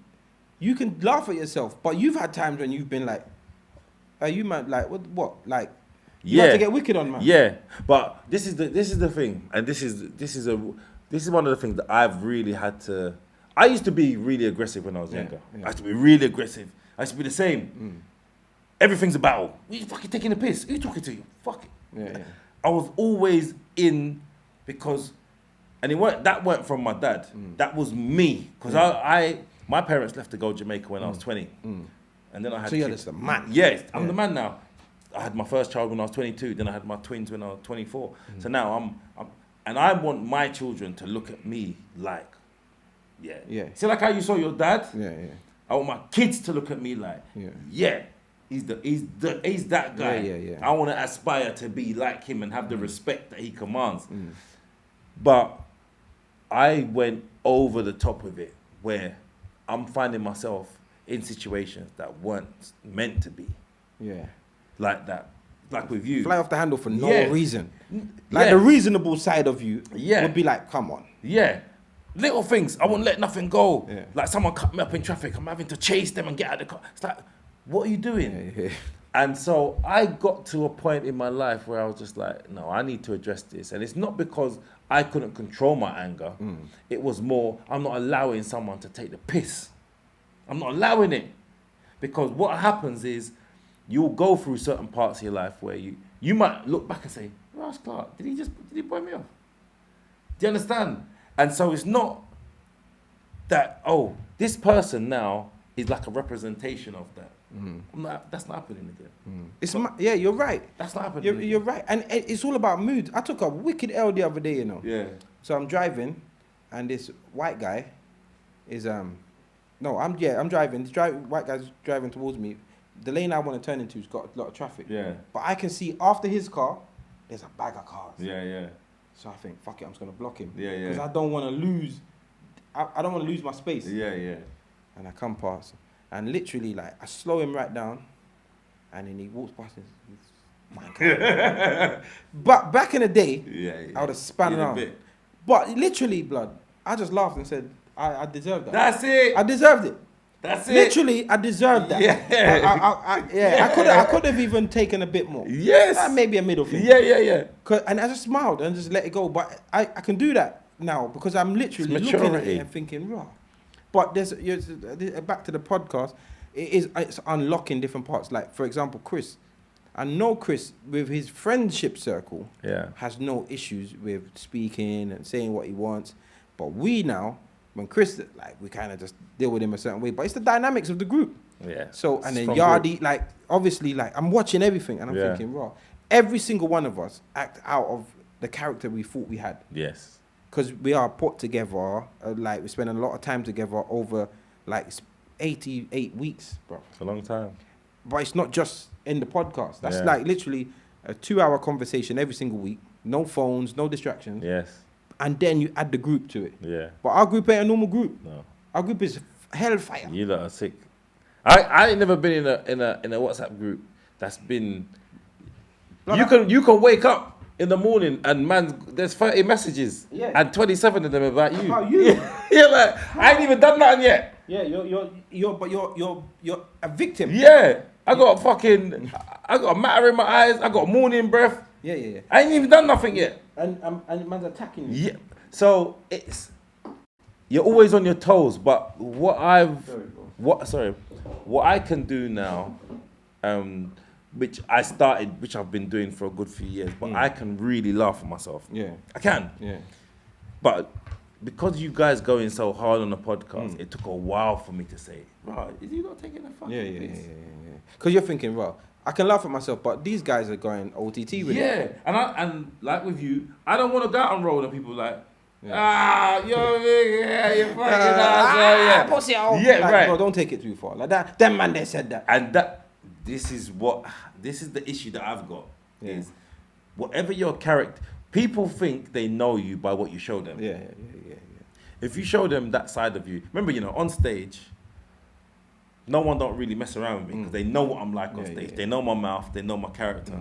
can laugh at yourself, but you've had times when you've been like, are you man like what like? You have to get wicked on man. Yeah, but this is the thing, and this is one of the things that I've really had to. I used to be really aggressive when I was younger. I used to be really aggressive. I used to be the same. Everything's a battle. You fucking taking a piss. Who you talking to? Fuck it. Yeah. I was always in because, and that weren't from my dad. That was me because my parents left to go to Jamaica when I was 20, and then I had. So you're just the man. Yes, I'm the man now. I had my first child when I was 22. Then I had my twins when I was 24. So now and I want my children to look at me like, See, like how you saw your dad. Yeah. I want my kids to look at me like, he's that guy. Yeah. I want to aspire to be like him and have the respect that he commands. But I went over the top with it, where I'm finding myself in situations that weren't meant to be. Yeah. Like that. Like with you. Fly off the handle for no reason. Like the reasonable side of you would be like, come on. Yeah. Little things. I won't let nothing go. Yeah. Like someone cut me up in traffic. I'm having to chase them and get out of the car. It's like, what are you doing? Yeah. And so I got to a point in my life where I was just like, no, I need to address this. And it's not because I couldn't control my anger. It was more, I'm not allowing someone to take the piss. I'm not allowing it. Because what happens is, you'll go through certain parts of your life where you might look back and say, Ross Clark, did he point me off? Do you understand? And so it's not that, this person now is like a representation of that. That's not happening again. You're right. That's not happening. You're right. And it's all about mood. I took a wicked L the other day, Yeah. So I'm driving, and this white guy is I'm driving. White guy's driving towards me. The lane I want to turn into has got a lot of traffic. Yeah. But I can see after his car, there's a bag of cars. Yeah. So I think, fuck it, I'm just gonna block him. Yeah. Because I don't want to lose. I don't want to lose my space. Yeah. And I come past, and literally like I slow him right down, and then he walks past his my car. But back in the day, I would have spun around. But literally, blood, I just laughed and said, I deserved that. That's it. I deserved it. That's it. Literally, I deserved that. I could have even taken a bit more. Yes. Maybe a middle finger. Yeah. And I just smiled and just let it go. But I can do that now because I'm literally looking at it and thinking, raw. But there's back to the podcast. It's unlocking different parts. Like, for example, Chris, I know Chris, with his friendship circle, Yeah. has no issues with speaking and saying what he wants. But we now, when Chris, like, we kind of just deal with him a certain way. But it's the dynamics of the group. Yeah. So, and then Strong Yardy, group. like, obviously, like, I'm watching everything and I'm Yeah. thinking, raw. Every single one of us act out of the character we thought we had. Yes. Because we are put together, like, we spend a lot of time together over, like, 88 weeks, bro. It's a long time. But it's not just in the podcast. That's Yeah. like literally a 2-hour conversation every single week. No phones, no distractions. Yes. And then you add the group to it. Yeah. But our group ain't a normal group. No. Our group is hellfire. You lot are sick. I ain't never been in a WhatsApp group that's been. Like You can wake up in the morning and man, there's 30 messages. Yeah. And 27 of them about you. About you. Yeah, like I ain't even done nothing yet. Yeah, you're a victim. Yeah. I got a matter in my eyes. I got morning breath. Yeah. I ain't even done nothing yet. And man's attacking you. Yeah. So you're always on your toes. But what I can do now, which I've been doing for a good few years, but I can really laugh at myself. Yeah. I can. Yeah. But because you guys going so hard on the podcast, it took a while for me to say, right, is he not taking a fucking piss? Yeah. Because you're thinking, well, I can laugh at myself, but these guys are going OTT with it. Yeah, and like with you, I don't want to go out and roll and people like, you're fucking ass, pussy, oh. Yeah, Like, right. bro, don't take it too far. Like that, them man, they said that. And this is the issue that I've got, is whatever your character, people think they know you by what you show them. Yeah. If you show them that side of you, remember, on stage, no one don't really mess around with me because they know what I'm like on stage. Yeah. They know my mouth, they know my character.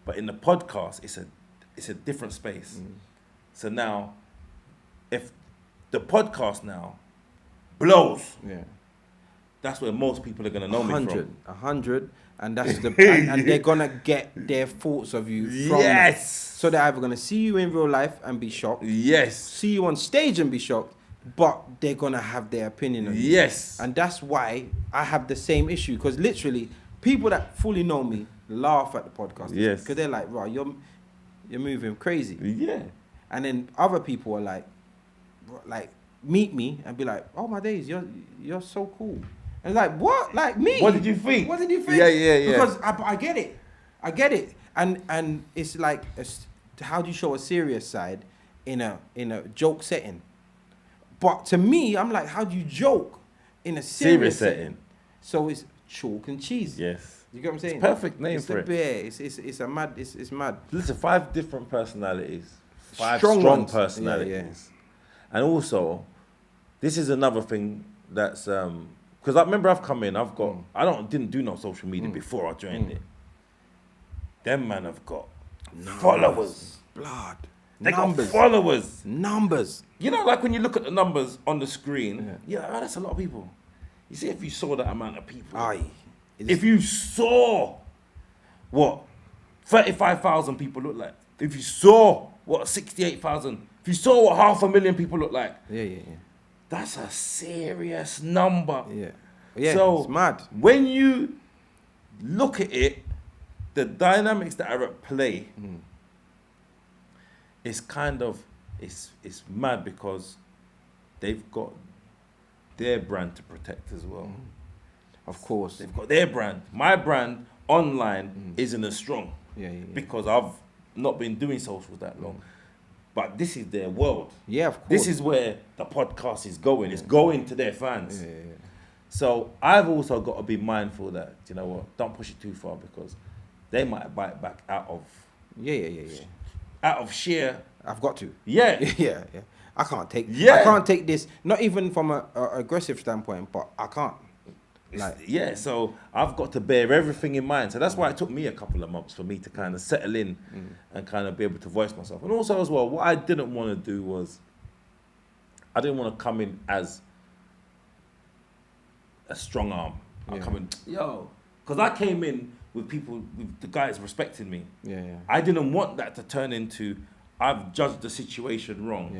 But in the podcast, it's a different space. So now, if the podcast now blows, that's where most people are gonna know me from. 100, and that's the and they're gonna get their thoughts of you from that. So they're either gonna see you in real life and be shocked, see you on stage and be shocked, but they're gonna have their opinion on you. And that's why I have the same issue, because literally people that fully know me laugh at the podcast. Because they're like, right, you're moving crazy. And then other people are like meet me and be like, oh my days, you're so cool. And like, what? Like me? What did you think? What did you think? Yeah. Because I get it. And it's like, how do you show a serious side in a joke setting? But to me, I'm like, how do you joke in a serious setting? So it's chalk and cheese. Yes. You get what I'm saying? It's perfect name for it. It's mad. Listen, 5 different personalities. 5 Strong strong ones. personalities. And also, this is another thing that's because I remember I've come in, didn't do no social media before I joined it. Them man have got followers. Blood. They got followers. Numbers. You know, like when you look at the numbers on the screen, that's a lot of people. You see, if you saw that amount of people, if you saw what 35,000 people look like, if you saw what 68,000, if you saw what 500,000 people look like, that's a serious number. So it's mad. When you look at it, the dynamics that are at play, it's kind of it's mad because they've got their brand to protect as well. Of course. They've got their brand. My brand online isn't as strong because I've not been doing socials that long. But this is their world. Yeah, of course. This is where the podcast is going. It's going to their fans. So I've also got to be mindful that, you know what, don't push it too far because they might bite back out of out of sheer. I've got to. Yeah. I can't take this, not even from a aggressive standpoint, but I can't. So I've got to bear everything in mind. So that's why it took me a couple of months for me to kind of settle in and kind of be able to voice myself. And also as well, what I didn't want to do was, I didn't want to come in as a strong arm. I come in, because I came in with people, with the guys respecting me. I didn't want that to turn into, I've judged the situation wrong.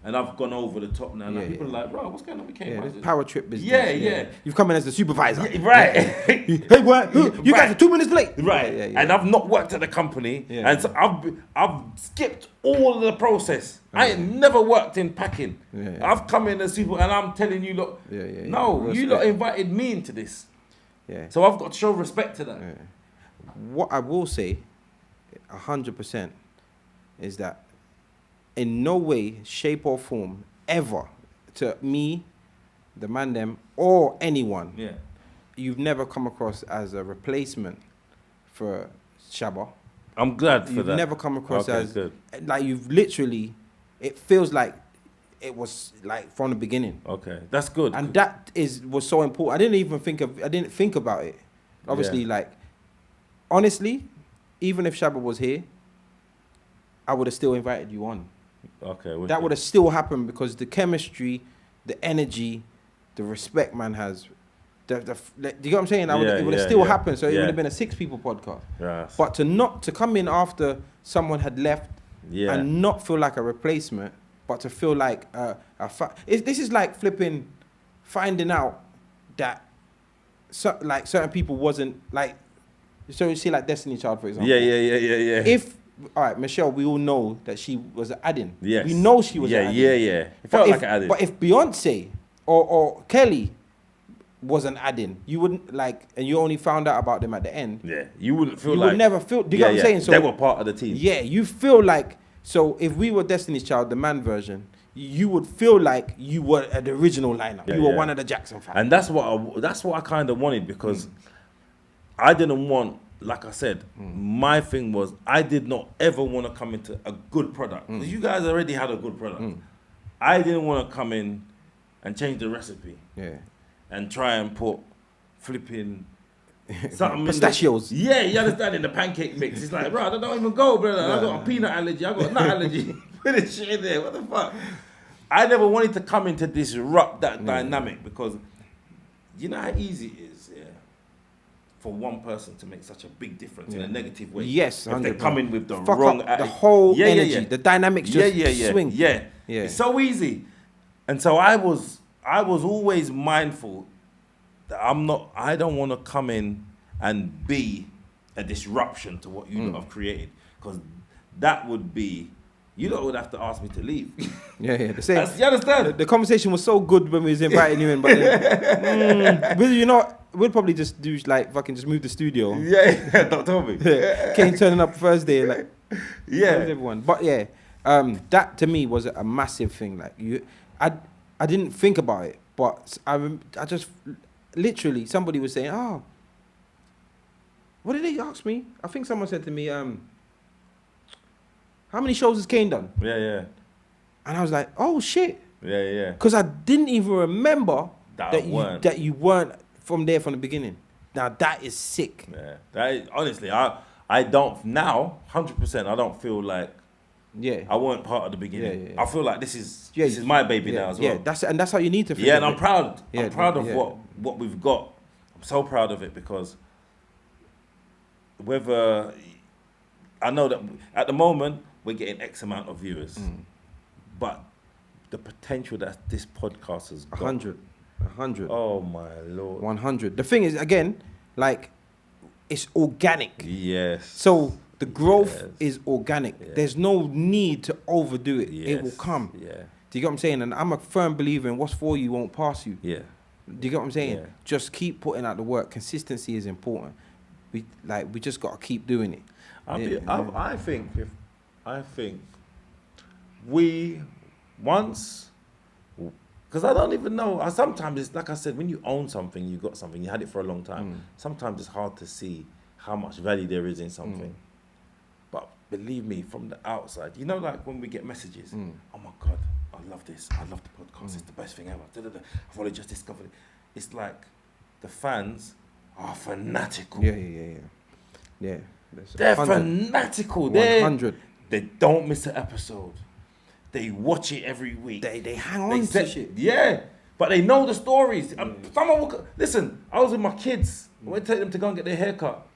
and I've gone over the top now. Yeah, Like, people yeah. are like, bro, what's going on with Kane? Yeah, Why this is it-" power trip business. Yeah. You've come in as the supervisor. Yeah, right. Hey, what? You guys are 2 minutes late. Right. Yeah. And I've not worked at the company. Yeah. And so I've skipped all of the process. I ain't never worked in packing. Yeah. I've come in as super, and I'm telling you, look, no, you lot invited me into this. Yeah. So I've got to show respect to that. Yeah. What I will say, 100%, is that in no way, shape or form, ever, to me, the man them, or anyone, Yeah. you've never come across as a replacement for Shabba. I'm glad for You've that. never come across Okay, as, good. like, you've literally, it feels like it was like from the beginning. Okay, that's good. And that was so important. I didn't think about it. Obviously, like, honestly, even if Shabba was here, I would have still invited you on. Okay. That would have still happened because the chemistry, the energy, the respect man has. Do you get what I'm saying? It would have still happened. So it would have been a 6 people podcast. Yes. But to come in after someone had left and not feel like a replacement, but to feel like this is like finding out that certain people wasn't like. So you see, like Destiny Child, for example. Yeah. If all right, Michelle, we all know that she was an add-in. Yes. We know she was an add-in. Yeah. It felt like an add-in. But if Beyonce or Kelly was an add-in, you wouldn't like, and you only found out about them at the end. Yeah, you wouldn't feel You like... would never feel... Do you get what I'm saying? So they were part of the team. Yeah, you feel like... So if we were Destiny's Child, the man version, you would feel like you were at the original lineup. You were one of the Jackson fans. And that's what I kind of wanted, because I didn't want... Like I said, my thing was I did not ever want to come into a good product. You guys already had a good product. I didn't want to come in and change the recipe. Yeah. And try and put flipping something pistachios. You understand, in the pancake mix. It's like, bro, that don't even go, brother. I got a peanut allergy. I got a nut allergy. Put this shit in there. What the fuck? I never wanted to come in to disrupt that dynamic, because you know how easy it is, for one person to make such a big difference in a negative way. Yes, if they come in with the fuck wrong up the whole energy, the dynamics just swing. Yeah. It's so easy. And so I was always mindful that I don't want to come in and be a disruption to what you lot have created, because that would be, you lot would have to ask me to leave. Yeah. The same. You understand? The conversation was so good when we was inviting you in, but then, we'd probably just do like fucking just move the studio. Yeah, don't tell me. Kane turning up Thursday, like everyone. But that to me was a massive thing. Like I didn't think about it, but I just literally, somebody was saying, oh, what did they ask me? I think someone said to me, how many shows has Kane done? Yeah. And I was like, oh shit. Yeah. Because I didn't even remember that you weren't from there from the beginning. Now that is sick. Yeah. That is, honestly, I don't now 100%. I don't feel like I weren't part of the beginning. Yeah. I feel like this is my baby now as well. Yeah, that's how you need to feel. Yeah, and I'm proud. I'm proud of what we've got. I'm so proud of it, because whether I know that at the moment we're getting X amount of viewers, but the potential that this podcast has got. 100. Oh my Lord. 100. The thing is, again, like, it's organic. Yes. So the growth is organic. Yes. There's no need to overdo it. Yes. It will come. Yeah. Do you get what I'm saying? And I'm a firm believer in what's for you won't pass you. Yeah. Do you get what I'm saying? Yeah. Just keep putting out the work. Consistency is important. We just got to keep doing it. I think we once, because I don't even know. Sometimes it's like I said, when you own something, you got something, you had it for a long time. Sometimes it's hard to see how much value there is in something. But believe me, from the outside, you know, like when we get messages, oh my God, I love this. I love the podcast. It's the best thing ever. I've only just discovered it. It's like the fans are fanatical. Yeah. They're fanatical. 100. They don't miss an episode. They watch it every week. They hang on to shit. Yeah, but they know the stories. Someone will listen. I was with my kids. I went to take them to go and get their haircut,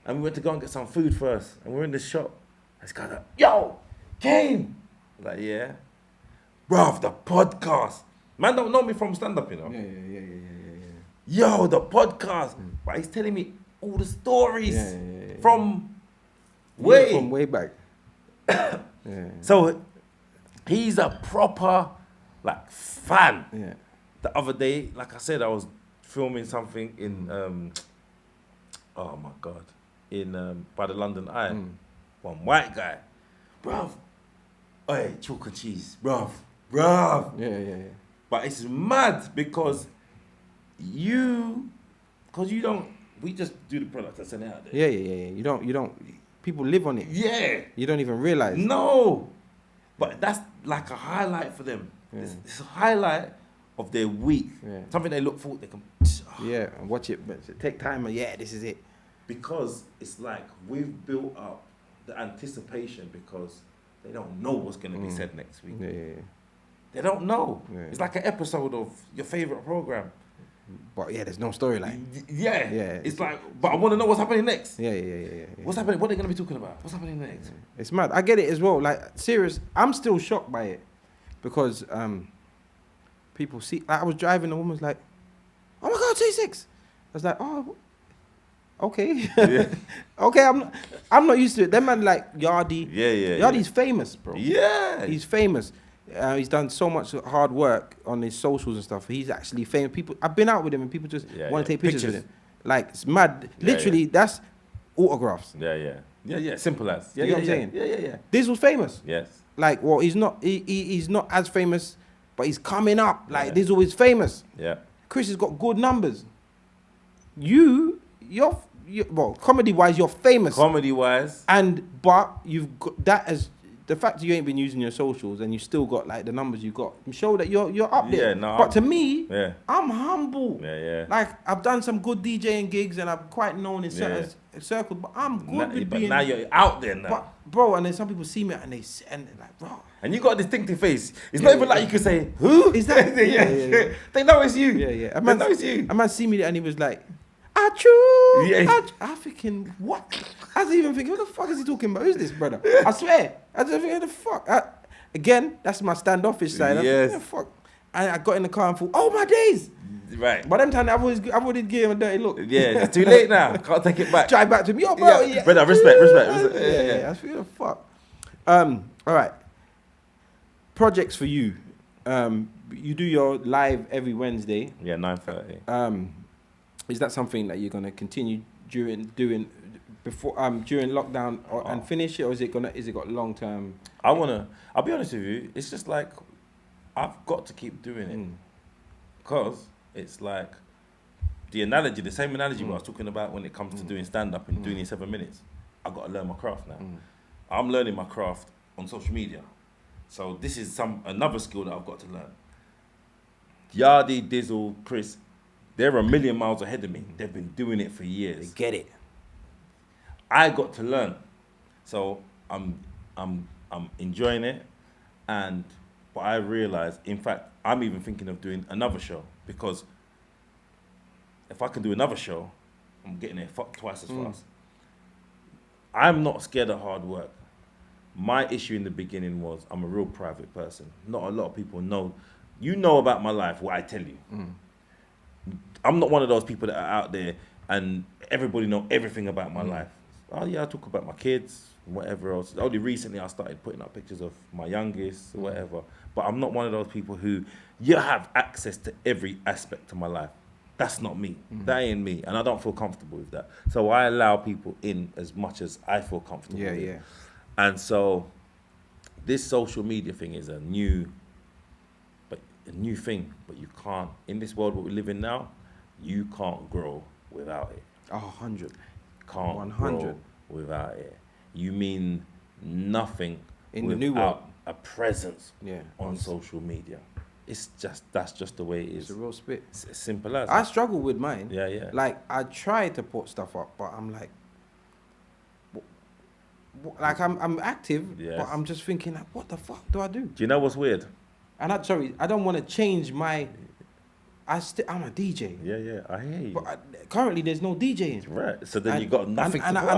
and we went to go and get some food first. And we're in the shop. This guy's like, "Yo, Kane." I'm like, yeah. bruv, the podcast. Man don't know me from stand-up, you know. Yeah. Yo, the podcast. But he's telling me all the stories from way back. Yeah. So he's a proper like fan. Yeah. The other day, like I said, I was filming something in oh my god, in by the London Eye. One white guy, bruv. Hey, chalk and cheese, bruv. Yeah. But it's mad because you don't. We just do the product and send it out there. Yeah. You don't. People live on it. Yeah. You don't even realize. No. But that's like a highlight for them. Yeah. It's a highlight of their week. Yeah. Something they look forward. They can. Yeah, and watch it, but take time. And this is it. Because it's like we've built up the anticipation because they don't know what's going to be said next week. Yeah. They don't know. Yeah. It's like an episode of your favorite program. But there's no storyline. Yeah. It's like, but I want to know what's happening next. Yeah. What's happening? What are they going to be talking about? What's happening next? It's mad. I get it as well. Like, serious. I'm still shocked by it because people see. Like, I was driving, the woman was like, "Oh my God, T6." I was like, "Oh, okay, Yeah. okay." I'm not used to it. Them man like Yardi. Yeah. Yardi's famous, bro. Yeah. He's famous. He's done so much hard work on his socials and stuff. He's actually famous. People, I've been out with him and people just want to take pictures with him. Like, it's mad. Literally, that's autographs. Yeah. Simple as. You know what I'm saying? Yeah. This was famous. Yes. Like, well, he's not. He's not as famous, but he's coming up. Like, this is famous. Yeah. Chris has got good numbers. You're well, comedy wise, you're famous. Comedy wise. But you've got that as the fact that you ain't been using your socials and you still got like the numbers you got show that you're up there. But to me, I'm humble. Yeah. Like, I've done some good DJing gigs and I'm quite known in certain circles, but I'm good with being. But now you're out there now. But, bro, and then some people see me and they're like, bro. And you got a distinctive face. It's not even like you can say, who? Is that? Yeah. They know it's you. Yeah. They know it's you. A man see me and he was like, Achoo! Yeah. I thinking, what? I was even thinking, what the fuck is he talking about? Who's this, brother? I swear. I just thinking, what the fuck? Again, that's my standoffish side. Yes. Like, fuck. And I got in the car and thought, oh my days. Right. By them time, I've already given him a dirty look. Yeah, it's too late now. Can't take it back. Drive back to me, yo, bro. Yeah. Brother, respect. Yeah. I feel the fuck. All right. Projects for you. You do your live every Wednesday. Yeah, 9:30. Is that something that you're gonna continue during lockdown and finish it, or is it got long term? I'll be honest with you, it's just like I've got to keep doing it because it's like the same analogy what I was talking about when it comes to doing stand up and doing in 7 minutes. I've got to learn my craft now. I'm learning my craft on social media, so this is another skill that I've got to learn. Yardi, Dizzle, Chris, they're a million miles ahead of me. They've been doing it for years. They get it. I got to learn, so I'm enjoying it, but I realize, in fact, I'm even thinking of doing another show because if I can do another show, I'm getting there twice as fast. I'm not scared of hard work. My issue in the beginning was I'm a real private person. Not a lot of people know. You know about my life, what I tell you. I'm not one of those people that are out there and everybody know everything about my life. Oh yeah, I talk about my kids, whatever else. Only recently I started putting up pictures of my youngest, or whatever. But I'm not one of those people who you have access to every aspect of my life. That's not me. That ain't me, and I don't feel comfortable with that. So I allow people in as much as I feel comfortable with. Yeah. And so this social media thing is a new thing, but you can't, in this world what we live in now, you can't grow without it. 100. Can't 100. grow without it. You mean nothing In the new world. a presence Yeah. on social media. That's just the way it is. It's a real spit. It's as simple as I struggle with mine. Yeah. Like, I try to put stuff up, but I'm like, like I'm active, Yes. but I'm just thinking, like, what the fuck do I do? Do you know what's weird? And I don't want to change my. I'm a DJ. Yeah, I hear you. But currently, there's no DJing. Right. So then you got nothing and to put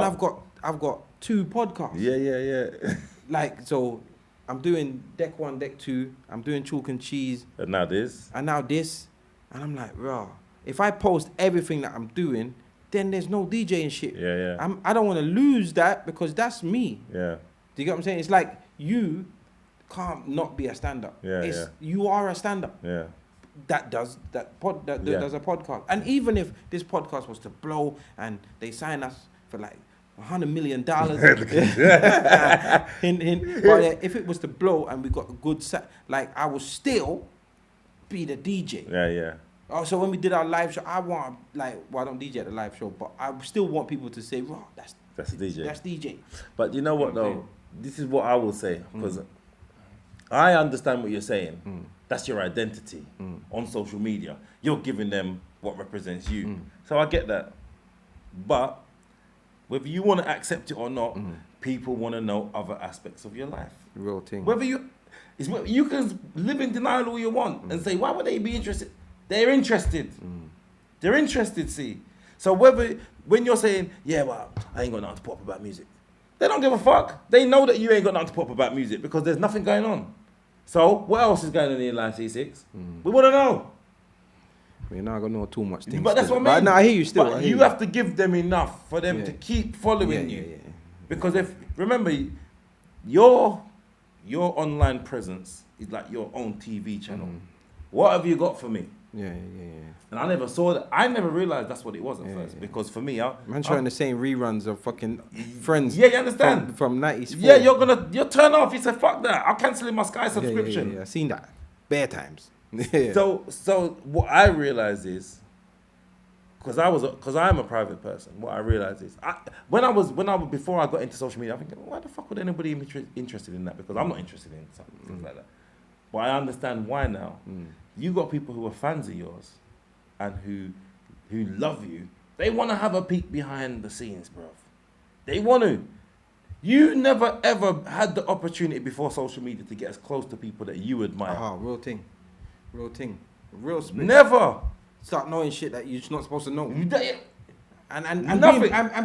I've up. got 2 podcasts. Yeah. Like, so I'm doing deck 1, deck 2. I'm doing chalk and cheese. And now this. And I'm like, raw. If I post everything that I'm doing, then there's no DJing shit. Yeah. I don't want to lose that because that's me. Yeah. Do you get what I'm saying? It's like you can't not be a stand-up. Yeah. You are a stand-up. Yeah. That does a podcast. And even if this podcast was to blow and they sign us for like $100 million, but if it was to blow and we got a good set, like I will still be the DJ. Yeah. Oh, so when we did our live show, I don't DJ at the live show, but I still want people to say, "Wow, that's DJ." That's DJ. But you know what though? This is what I will say because I understand what you're saying. That's your identity on social media. You're giving them what represents you. So I get that. But whether you want to accept it or not, people want to know other aspects of your life. Real thing. You can live in denial all you want and say, why would they be interested? They're interested. They're interested, see. So when you're saying, yeah, well, I ain't got nothing to pop about music. They don't give a fuck. They know that you ain't got nothing to pop about music because there's nothing going on. So what else is going on in your life, C6? We want to know. You're not going to know too much things. But that's what I mean. But no, I hear you still. But you have to give them enough for them to keep following you. Yeah. Because remember, your online presence is like your own TV channel. What have you got for me? Yeah. And I never saw that. I never realized that's what it was at first. Yeah. Because for me, I'm showing the same reruns of fucking Friends. Yeah, you understand? From 94. Yeah, you'll turn off. You say, fuck that. I'm cancelling my Sky subscription. Yeah. I've seen that bare times. So what I realized is, because I'm a private person, what I realized is, before I got into social media, I think, why the fuck would anybody be interested in that? Because I'm not interested in something like that. But I understand why now. You got people who are fans of yours and who love you. They want to have a peek behind the scenes, bruv. They want to. You never ever had the opportunity before social media to get as close to people that you admire. Real thing. Real split. Never. Start knowing shit that you're not supposed to know. And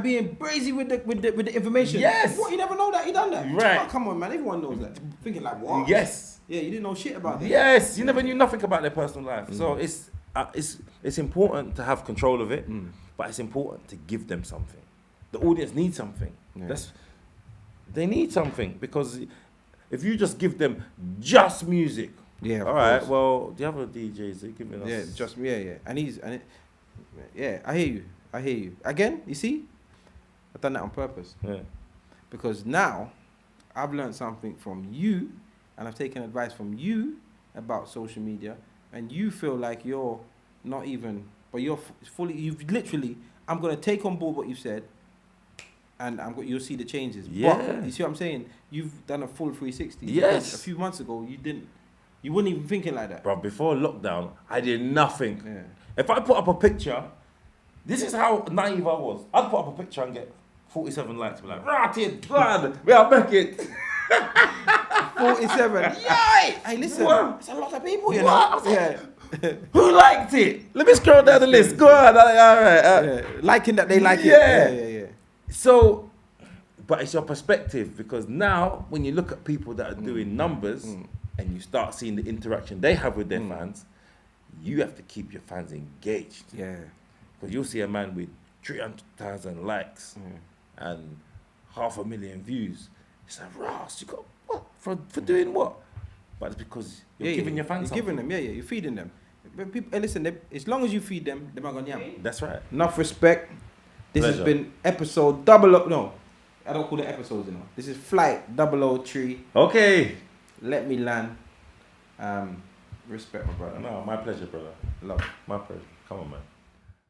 being brazy with the information. Yes. What, you never know that? You done that? Right. Oh, come on, man. Everyone knows that. Thinking like, what? Yes. Yeah, you didn't know shit about that. Yes. You never knew nothing about their personal life. So it's important to have control of it, but it's important to give them something. The audience needs something. Yeah. They need something, because if you just give them just music, all right. Well, the other DJs are giving us. I hear you. Again, you see, I've done that on purpose. Yeah. Because now I've learned something from you, and I've taken advice from you about social media, and you feel like you're not even, but you're I'm going to take on board what you've said, and you'll see the changes. Yeah. But you see what I'm saying? You've done a full 360. Yes. A few months ago, you weren't even thinking like that. Bro, before lockdown, I did nothing. Yeah. If I put up a picture, this is how naive I was. I'd put up a picture and get 47 likes. Be like, rotted, blood, we are back it. 47. Yay! Hey, listen, What? it's a lot of people, you know. What? Yeah. Who liked it? Let me scroll down the list. Go on. All right. Yeah. Liking that they like it. Yeah. So, but it's your perspective, because now when you look at people that are doing numbers and you start seeing the interaction they have with their fans, you have to keep your fans engaged. Yeah. Because you'll see a man with 300,000 likes and 500,000 views. It's like, Ross, you got what? For doing what? But it's because you're giving your fans something. You're giving them, you're feeding them. But people, hey, listen, as long as you feed them, they're not going to yam. That's right. Enough respect. This Pleasure. has been episode 00. No, I don't call it episodes anymore. This is flight 003. Okay. Let me land. Respect, my brother. No, my pleasure, brother. Love. My pleasure. Come on, man.